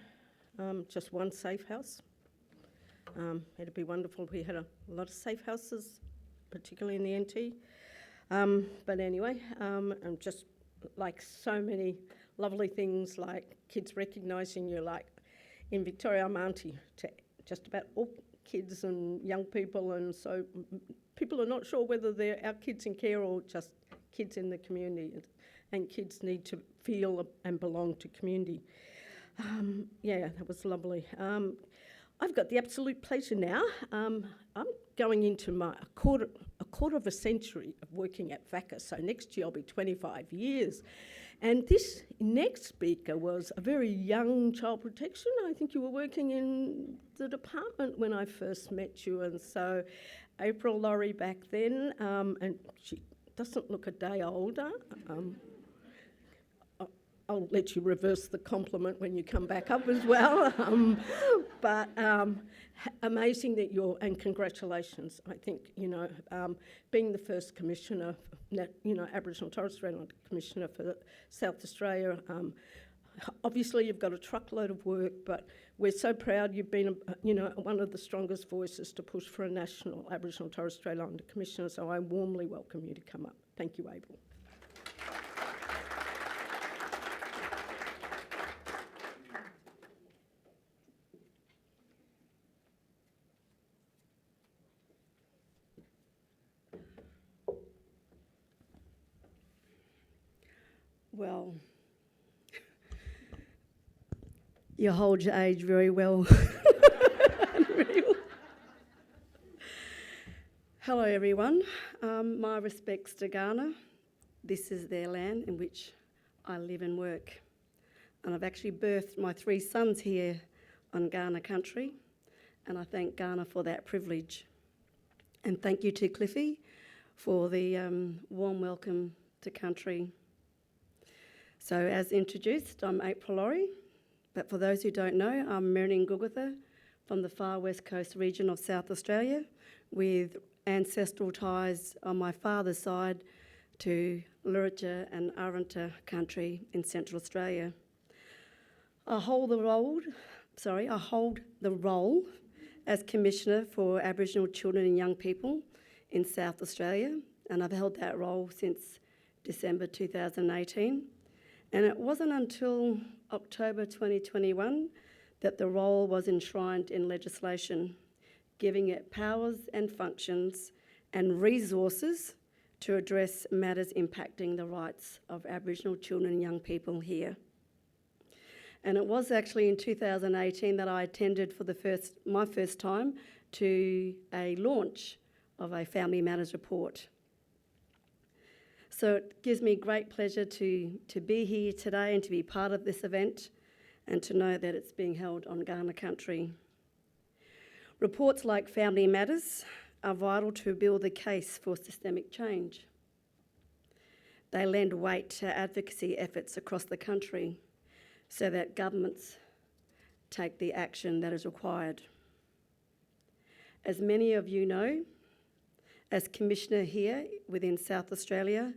just one safe house. It'd be wonderful if we had a lot of safe houses, particularly in the NT. But anyway, and just like so many lovely things, like kids recognising you, like in Victoria, I'm auntie to just about all kids and young people, and so people are not sure whether they're our kids in care or just kids in the community, and kids need to feel and belong to community. Yeah, that was lovely. I've got the absolute pleasure now. I'm going into a quarter of a century of working at VACA, so next year I'll be 25 years. And this next speaker was a very young child protection. I think you were working in the department when I first met you, and so April Laurie back then, and she doesn't look a day older. I'll let you reverse the compliment when you come back up as well. But amazing that and congratulations. I think, being the first commissioner, Aboriginal Torres Strait Islander Commissioner for South Australia, obviously you've got a truckload of work, but we're so proud you've been, one of the strongest voices to push for a national Aboriginal Torres Strait Islander Commissioner, so I warmly welcome you to come up. Thank you, April. Well, you hold your age very well. Hello everyone, my respects to Ghana. This is their land in which I live and work. And I've actually birthed my 3 sons here on Ghana country, and I thank Ghana for that privilege. And thank you to Cliffy for the warm welcome to country. So as introduced, I'm April Laurie, but for those who don't know, I'm Merining Gugutha from the far west coast region of South Australia, with ancestral ties on my father's side to Luritja and Arunta country in Central Australia. I hold the role as Commissioner for Aboriginal Children and Young People in South Australia, and I've held that role since December 2018. And it wasn't until October 2021 that the role was enshrined in legislation, giving it powers and functions and resources to address matters impacting the rights of Aboriginal children and young people here. And it was actually in 2018 that I attended for my first time to a launch of a Family Matters report. So it gives me great pleasure to be here today and to be part of this event and to know that it's being held on Ghana country. Reports like Family Matters are vital to build the case for systemic change. They lend weight to advocacy efforts across the country so that governments take the action that is required. As many of you know, as Commissioner here within South Australia,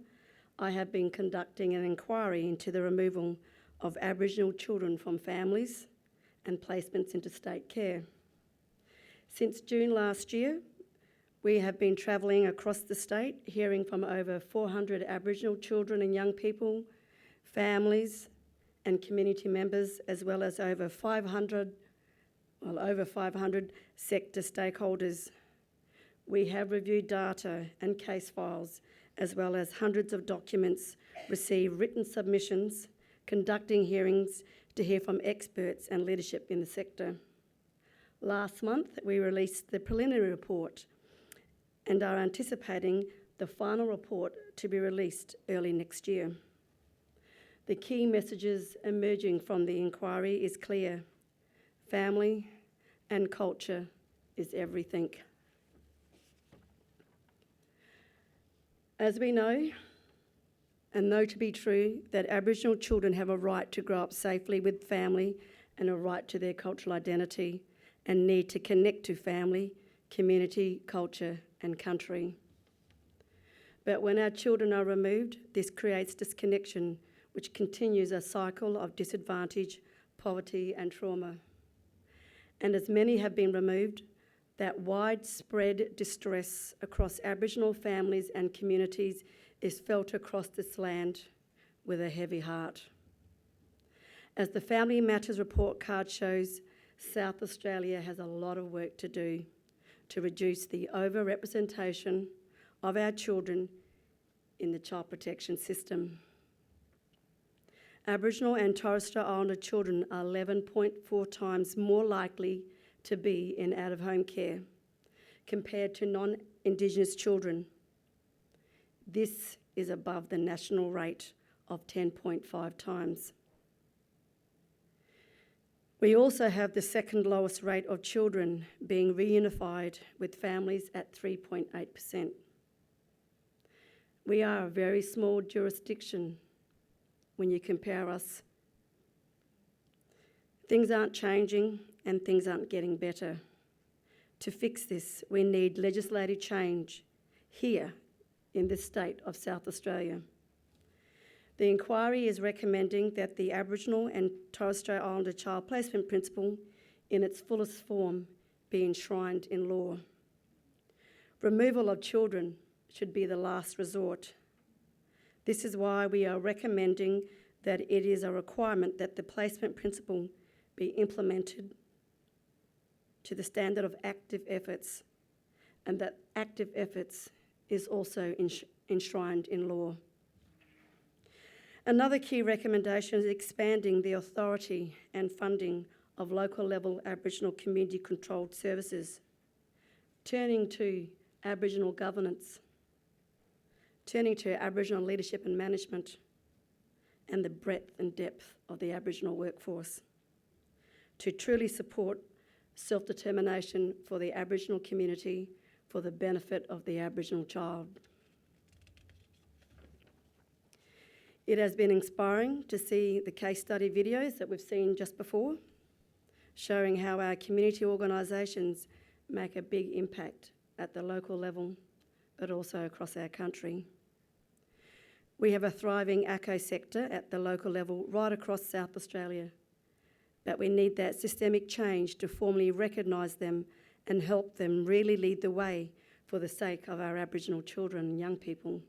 I have been conducting an inquiry into the removal of Aboriginal children from families and placements into state care. Since June last year, we have been travelling across the state, hearing from over 400 Aboriginal children and young people, families and community members, as well as over 500 sector stakeholders. We have reviewed data and case files, as well as hundreds of documents, received written submissions, conducting hearings to hear from experts and leadership in the sector. Last month, we released the preliminary report and are anticipating the final report to be released early next year. The key messages emerging from the inquiry is clear. Family and culture is everything. As we know, and know to be true that Aboriginal children have a right to grow up safely with family and a right to their cultural identity and need to connect to family, community, culture and country. But when our children are removed, this creates disconnection, which continues a cycle of disadvantage, poverty and trauma. And as many have been removed, that widespread distress across Aboriginal families and communities is felt across this land with a heavy heart. As the Family Matters report card shows, South Australia has a lot of work to do to reduce the overrepresentation of our children in the child protection system. Aboriginal and Torres Strait Islander children are 11.4 times more likely to be in out-of-home care compared to non-Indigenous children. This is above the national rate of 10.5 times. We also have the second lowest rate of children being reunified with families at 3.8%. We are a very small jurisdiction when you compare us. Things aren't changing and things aren't getting better. To fix this, we need legislative change here in the state of South Australia. The inquiry is recommending that the Aboriginal and Torres Strait Islander child placement principle in its fullest form be enshrined in law. Removal of children should be the last resort. This is why we are recommending that it is a requirement that the placement principle be implemented to the standard of active efforts, and that active efforts is also enshrined in law. Another key recommendation is expanding the authority and funding of local level Aboriginal community controlled services, turning to Aboriginal governance, turning to Aboriginal leadership and management, and the breadth and depth of the Aboriginal workforce to truly support self-determination for the Aboriginal community for the benefit of the Aboriginal child. It has been inspiring to see the case study videos that we've seen just before, showing how our community organisations make a big impact at the local level, but also across our country. We have a thriving ACO sector at the local level right across South Australia, but we need that systemic change to formally recognise them and help them really lead the way for the sake of our Aboriginal children and young people.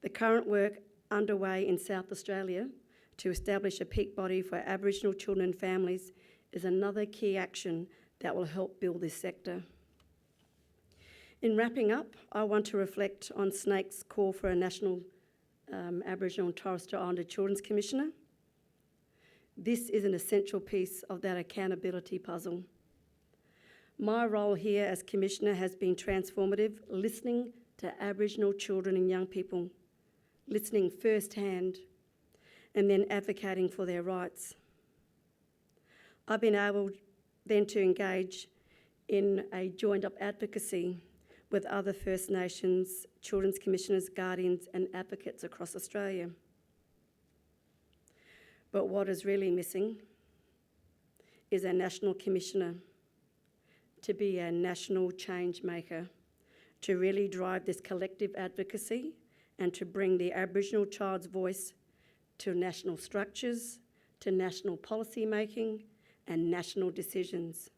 The current work underway in South Australia to establish a peak body for Aboriginal children and families is another key action that will help build this sector. In wrapping up, I want to reflect on SNAIC's call for a national Aboriginal and Torres Strait Islander Children's Commissioner. This is an essential piece of that accountability puzzle. My role here as Commissioner has been transformative, listening to Aboriginal children and young people, listening firsthand, and then advocating for their rights. I've been able then to engage in a joined-up advocacy with other First Nations, Children's Commissioners, Guardians and advocates across Australia. But what is really missing is a National Commissioner to be a national change maker, to really drive this collective advocacy and to bring the Aboriginal child's voice to national structures, to national policy making and national decisions.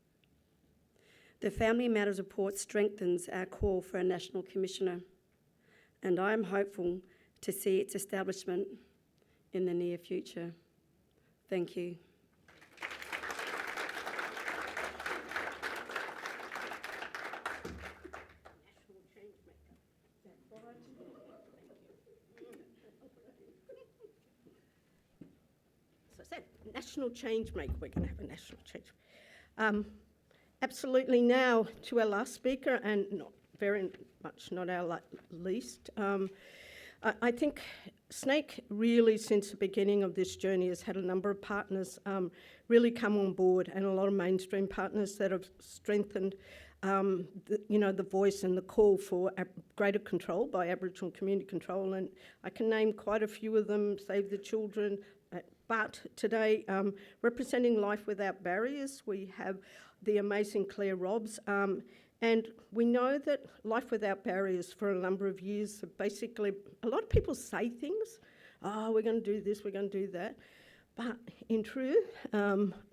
The Family Matters report strengthens our call for a National Commissioner, and I am hopeful to see its establishment in the near future. Thank you. So I said, national change maker. We're going to have a national change. Absolutely. Now to our last speaker, and not very much not our least. I think SNAIC really, since the beginning of this journey, has had a number of partners really come on board, and a lot of mainstream partners that have strengthened the voice and the call for greater control by Aboriginal community control, and I can name quite a few of them: Save the Children. But today, representing Life Without Barriers, we have the amazing Claire Robbs. And we know that Life Without Barriers for a number of years, basically, a lot of people say things, we're going to do this, we're going to do that. But in truth,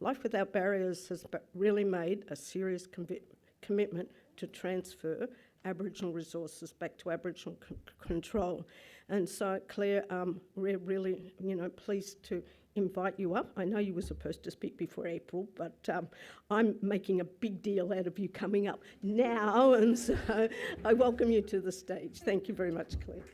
Life Without Barriers has really made a serious commitment to transfer Aboriginal resources back to Aboriginal control. And so, Claire, we're really, pleased to invite you up. I know you were supposed to speak before April, but I'm making a big deal out of you coming up now, and so I welcome you to the stage. Thank you very much, Claire.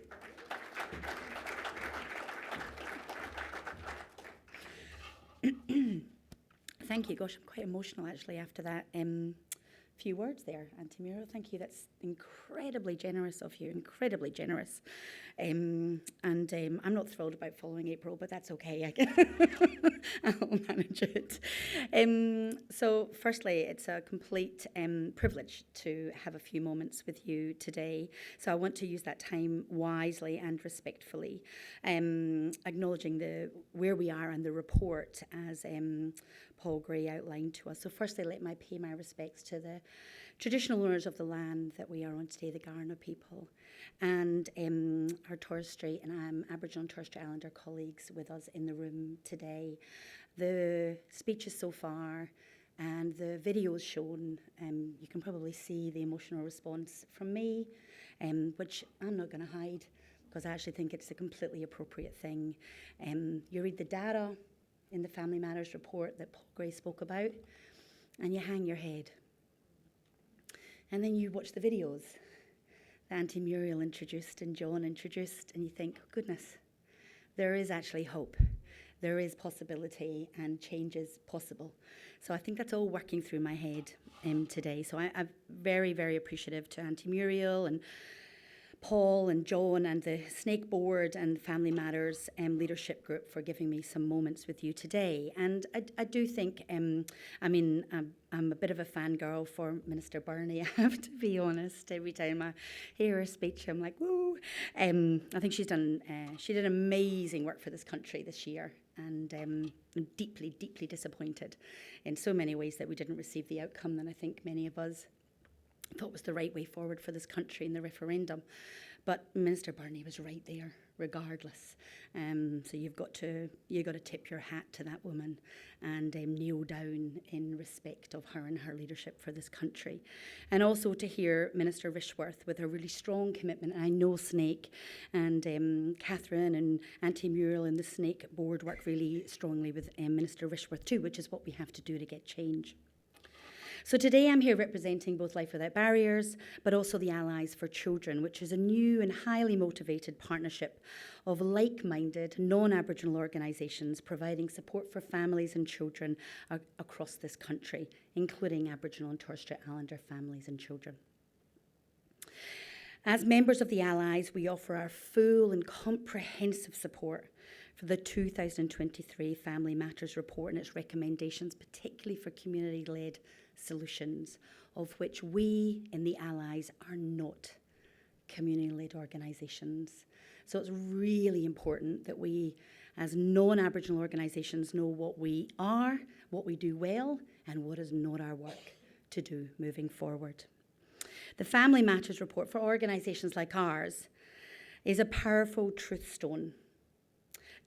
Thank you. Gosh, I'm quite emotional actually after that few words there, Auntie Muriel. Thank you. That's incredibly generous of you, incredibly generous. I'm not thrilled about following April, but that's okay. I'll manage it. So firstly, it's a complete privilege to have a few moments with you today. So I want to use that time wisely and respectfully, acknowledging where we are and the report as Paul Gray outlined to us. So firstly, let me pay my respects to the traditional owners of the land that we are on today, the Kaurna people, and our Torres, Strait and Aboriginal and Torres Strait Islander colleagues with us in the room today. The speeches so far and the videos shown, you can probably see the emotional response from me, which I'm not going to hide because I actually think it's a completely appropriate thing. You read the data in the Family Matters report that Paul Gray spoke about, and you hang your head. And then you watch the videos that Auntie Muriel introduced and John introduced, and you think, oh, goodness, there is actually hope. There is possibility, and change is possible. So I think that's all working through my head today. So I'm very, very appreciative to Auntie Muriel and Paul and John and the Snake Board and Family Matters leadership group for giving me some moments with you today. And I do think, I'm a bit of a fangirl for Minister Burney, I have to be honest. Every time I hear her speech, I'm like, woo. I think she did amazing work for this country this year. And I'm deeply, deeply disappointed in so many ways that we didn't receive the outcome that I think many of us thought was the right way forward for this country in the referendum. But Minister Burney was right there, regardless. So you've got to tip your hat to that woman and kneel down in respect of her and her leadership for this country. And also to hear Minister Rishworth with a really strong commitment. And I know Snake and Catherine and Auntie Muriel and the Snake Board work really strongly with Minister Rishworth too, which is what we have to do to get change. So today I'm here representing both Life Without Barriers, but also the Allies for Children, which is a new and highly motivated partnership of like-minded, non-Aboriginal organisations providing support for families and children across this country, including Aboriginal and Torres Strait Islander families and children. As members of the Allies, we offer our full and comprehensive support for the 2023 Family Matters report and its recommendations, particularly for community-led solutions, of which we in the Allies are not community-led organisations. So it's really important that we, as non-Aboriginal organisations, know what we are, what we do well, and what is not our work to do moving forward. The Family Matters report for organisations like ours is a powerful truth stone,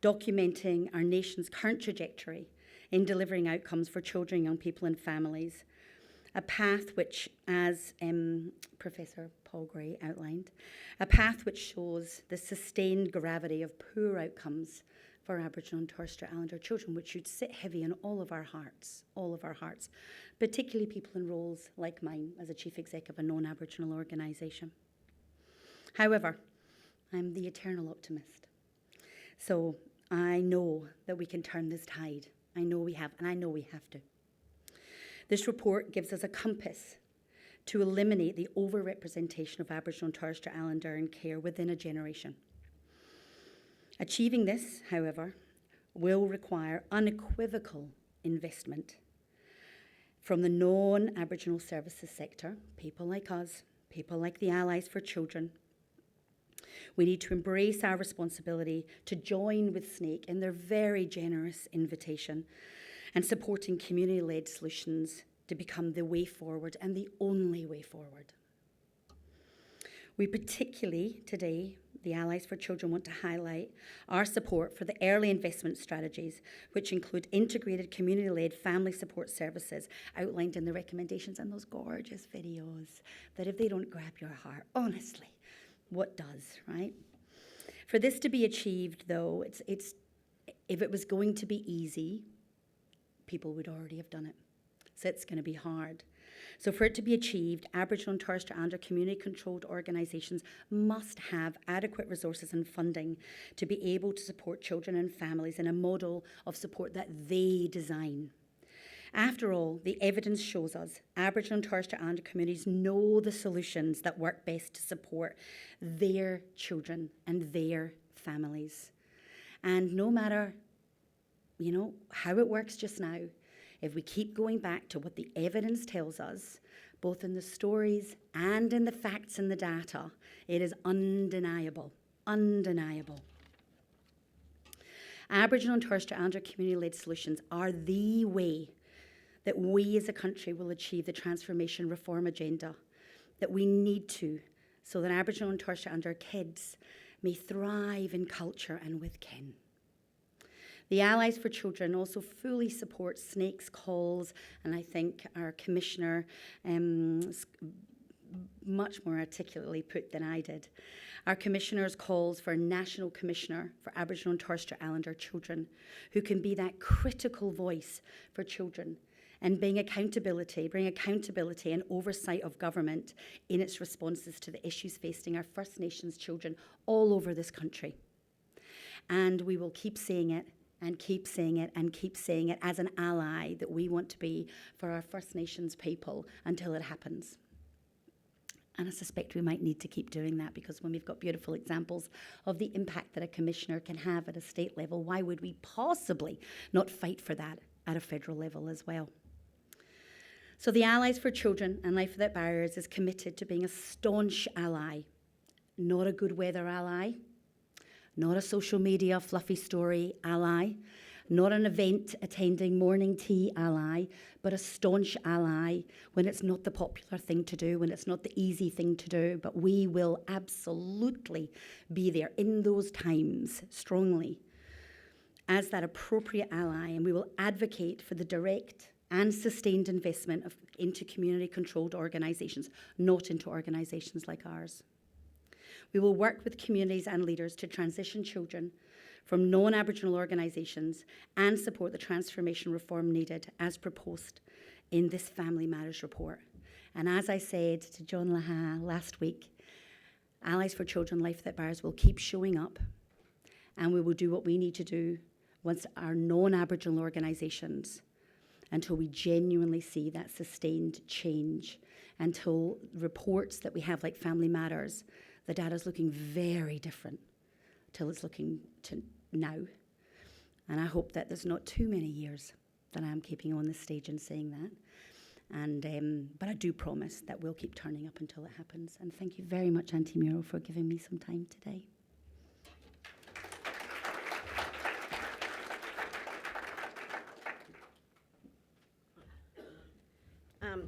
documenting our nation's current trajectory in delivering outcomes for children, young people and families. A path which, as Professor Paul Gray outlined, a path which shows the sustained gravity of poor outcomes for Aboriginal and Torres Strait Islander children, which should sit heavy in all of our hearts, particularly people in roles like mine as a Chief Exec of a non-Aboriginal organisation. However, I'm the eternal optimist. So I know that we can turn this tide. I know we have, and I know we have to. This report gives us a compass to eliminate the overrepresentation of Aboriginal and Torres Strait Islander in care within a generation. Achieving this, however, will require unequivocal investment. from the non-Aboriginal services sector, people like us, people like the Allies for Children. We need to embrace our responsibility to join with SNAIC in their very generous invitation and supporting community-led solutions to become the way forward and the only way forward. We particularly today, the Allies for Children, want to highlight our support for the early investment strategies, which include integrated community-led family support services outlined in the recommendations and those gorgeous videos that if they don't grab your heart, honestly, what does, right? For this to be achieved, though, it's if it was going to be easy, people would already have done it. So it's going to be hard. So for it to be achieved, Aboriginal and Torres Strait Islander community-controlled organisations must have adequate resources and funding to be able to support children and families in a model of support that they design. After all, the evidence shows us Aboriginal and Torres Strait Islander communities know the solutions that work best to support their children and their families. And no matter, how it works just now, if we keep going back to what the evidence tells us, both in the stories and in the facts and the data, it is undeniable. Aboriginal and Torres Strait Islander community-led solutions are the way that we as a country will achieve the transformation reform agenda that we need to, so that Aboriginal and Torres Strait Islander kids may thrive in culture and with kin. The Allies for Children also fully support SNAIC's calls, and I think our Commissioner much more articulately put than I did. Our Commissioner's calls for a National Commissioner for Aboriginal and Torres Strait Islander children who can be that critical voice for children and bring accountability and oversight of government in its responses to the issues facing our First Nations children all over this country. And we will keep saying it and keep saying it and keep saying it as an ally that we want to be for our First Nations people until it happens. And I suspect we might need to keep doing that, because when we've got beautiful examples of the impact that a commissioner can have at a state level, why would we possibly not fight for that at a federal level as well? So the Allies for Children and Life Without Barriers is committed to being a staunch ally, not a good weather ally, not a social media fluffy story ally, not an event attending morning tea ally, but a staunch ally when it's not the popular thing to do, when it's not the easy thing to do. But we will absolutely be there in those times strongly as that appropriate ally, and we will advocate for the direct and sustained investment into community-controlled organisations, not into organisations like ours. We will work with communities and leaders to transition children from non-Aboriginal organisations and support the transformation reform needed as proposed in this Family Matters report. And as I said to John Laha last week, Allies for Children Life Without Barriers will keep showing up, and we will do what we need to do once our non-Aboriginal organisations, until we genuinely see that sustained change, until reports that we have like Family Matters, the data's looking very different till it's looking to now. And I hope that there's not too many years that I'm keeping on this stage and saying that. But I do promise that we'll keep turning up until it happens. And thank you very much, Auntie Muriel, for giving me some time today.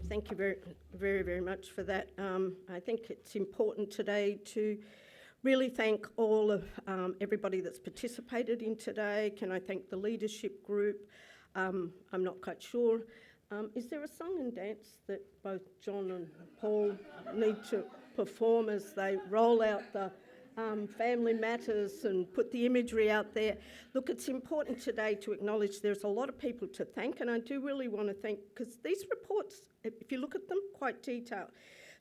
Thank you very, very, very much for that. I think it's important today to really thank all of everybody that's participated in today. Can I thank the leadership group? I'm not quite sure. Is there a song and dance that both John and Paul need to perform as they roll out the Family Matters and put the imagery out there? Look, it's important today to acknowledge there's a lot of people to thank, and I do really want to thank, because these reports, if you look at them, quite detailed.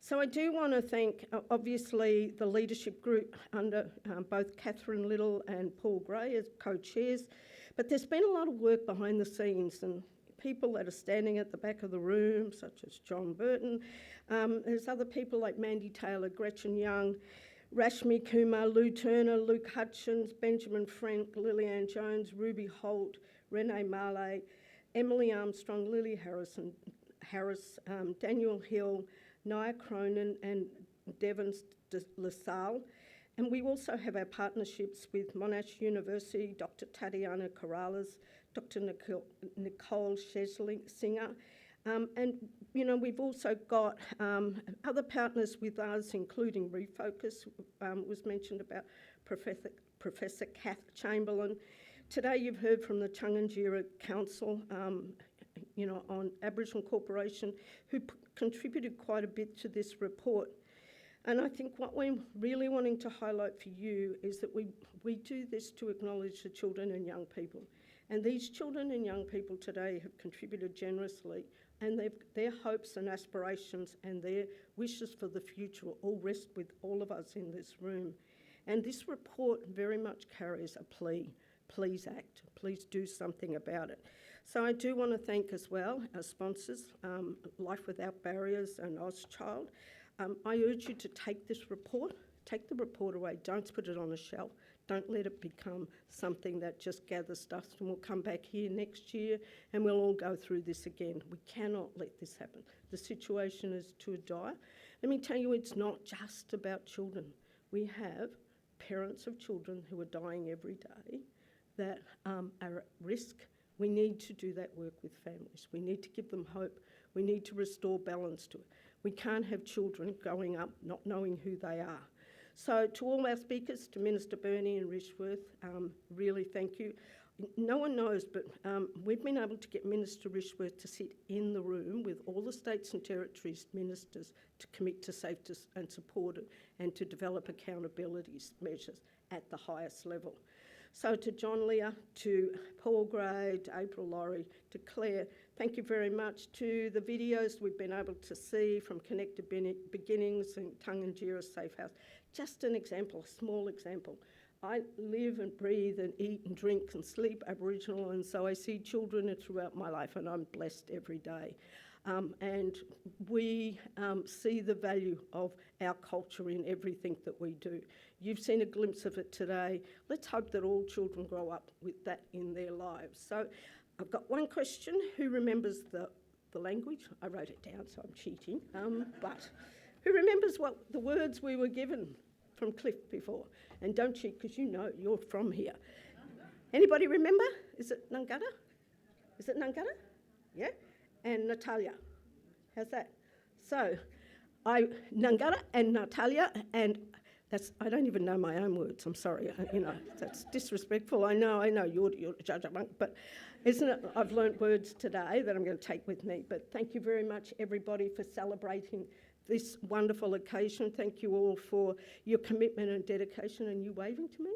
So I do want to thank, obviously, the leadership group under both Catherine Little and Paul Gray as co-chairs, but there's been a lot of work behind the scenes, and people that are standing at the back of the room, such as John Burton. There's other people like Mandy Taylor, Gretchen Young, Rashmi Kumar, Lou Turner, Luke Hutchins, Benjamin Frank, Lillian Jones, Ruby Holt, Renee Marley, Emily Armstrong, Lily Harris, Daniel Hill, Nia Cronin and Devon LaSalle. And we also have our partnerships with Monash University, Dr. Tatiana Corrales, Dr. Nicole Singer. And, you know, we've also got other partners with us, including Refocus, was mentioned about Professor Kath Chamberlain. Today you've heard from the Tarntanya Council, you know, on Aboriginal Corporation, who contributed quite a bit to this report. And I think what we're really wanting to highlight for you is that we do this to acknowledge the children and young people. And these children and young people today have contributed generously, and their hopes and aspirations and their wishes for the future all rest with all of us in this room. And this report very much carries a plea. Please act. Please do something about it. So I do want to thank as well our sponsors, Life Without Barriers and Ozchild. I urge you to take this report, take the report away, don't put it on a shelf, don't let it become something that just gathers dust, and we'll come back here next year and we'll all go through this again. We cannot let this happen. The situation is too dire. Let me tell you, it's not just about children. We have parents of children who are dying every day that are at risk. We need to do that work with families. We need to give them hope. We need to restore balance to it. We can't have children growing up not knowing who they are. So to all our speakers, to Minister Burney and Rishworth, really thank you. No one knows, but we've been able to get Minister Rishworth to sit in the room with all the states and territories ministers to commit to safety and support it and to develop accountability measures at the highest level. So to John Lear, to Paul Gray, to April Laurie, to Claire, thank you very much. To the videos we've been able to see from Connected Beginnings and Tarntanya Safe House. Just an example, a small example. I live and breathe and eat and drink and sleep Aboriginal, and so I see children throughout my life, and I'm blessed every day. And we see the value of our culture in everything that we do. You've seen a glimpse of it today. Let's hope that all children grow up with that in their lives. So I've got one question. Who remembers the language? I wrote it down, so I'm cheating. But who remembers what the words we were given from Cliff before? And don't cheat, because you know you're from here. Anybody remember? Is it Nangara? Is it Nangara? Yeah? And Natalia. How's that? So, Nangara and Natalia, and that's, I don't even know my own words, I'm sorry, you know, that's disrespectful. I know, you're a judge, but isn't it, I've learnt words today that I'm going to take with me, but thank you very much, everybody, for celebrating this wonderful occasion. Thank you all for your commitment and dedication, and you waving to me?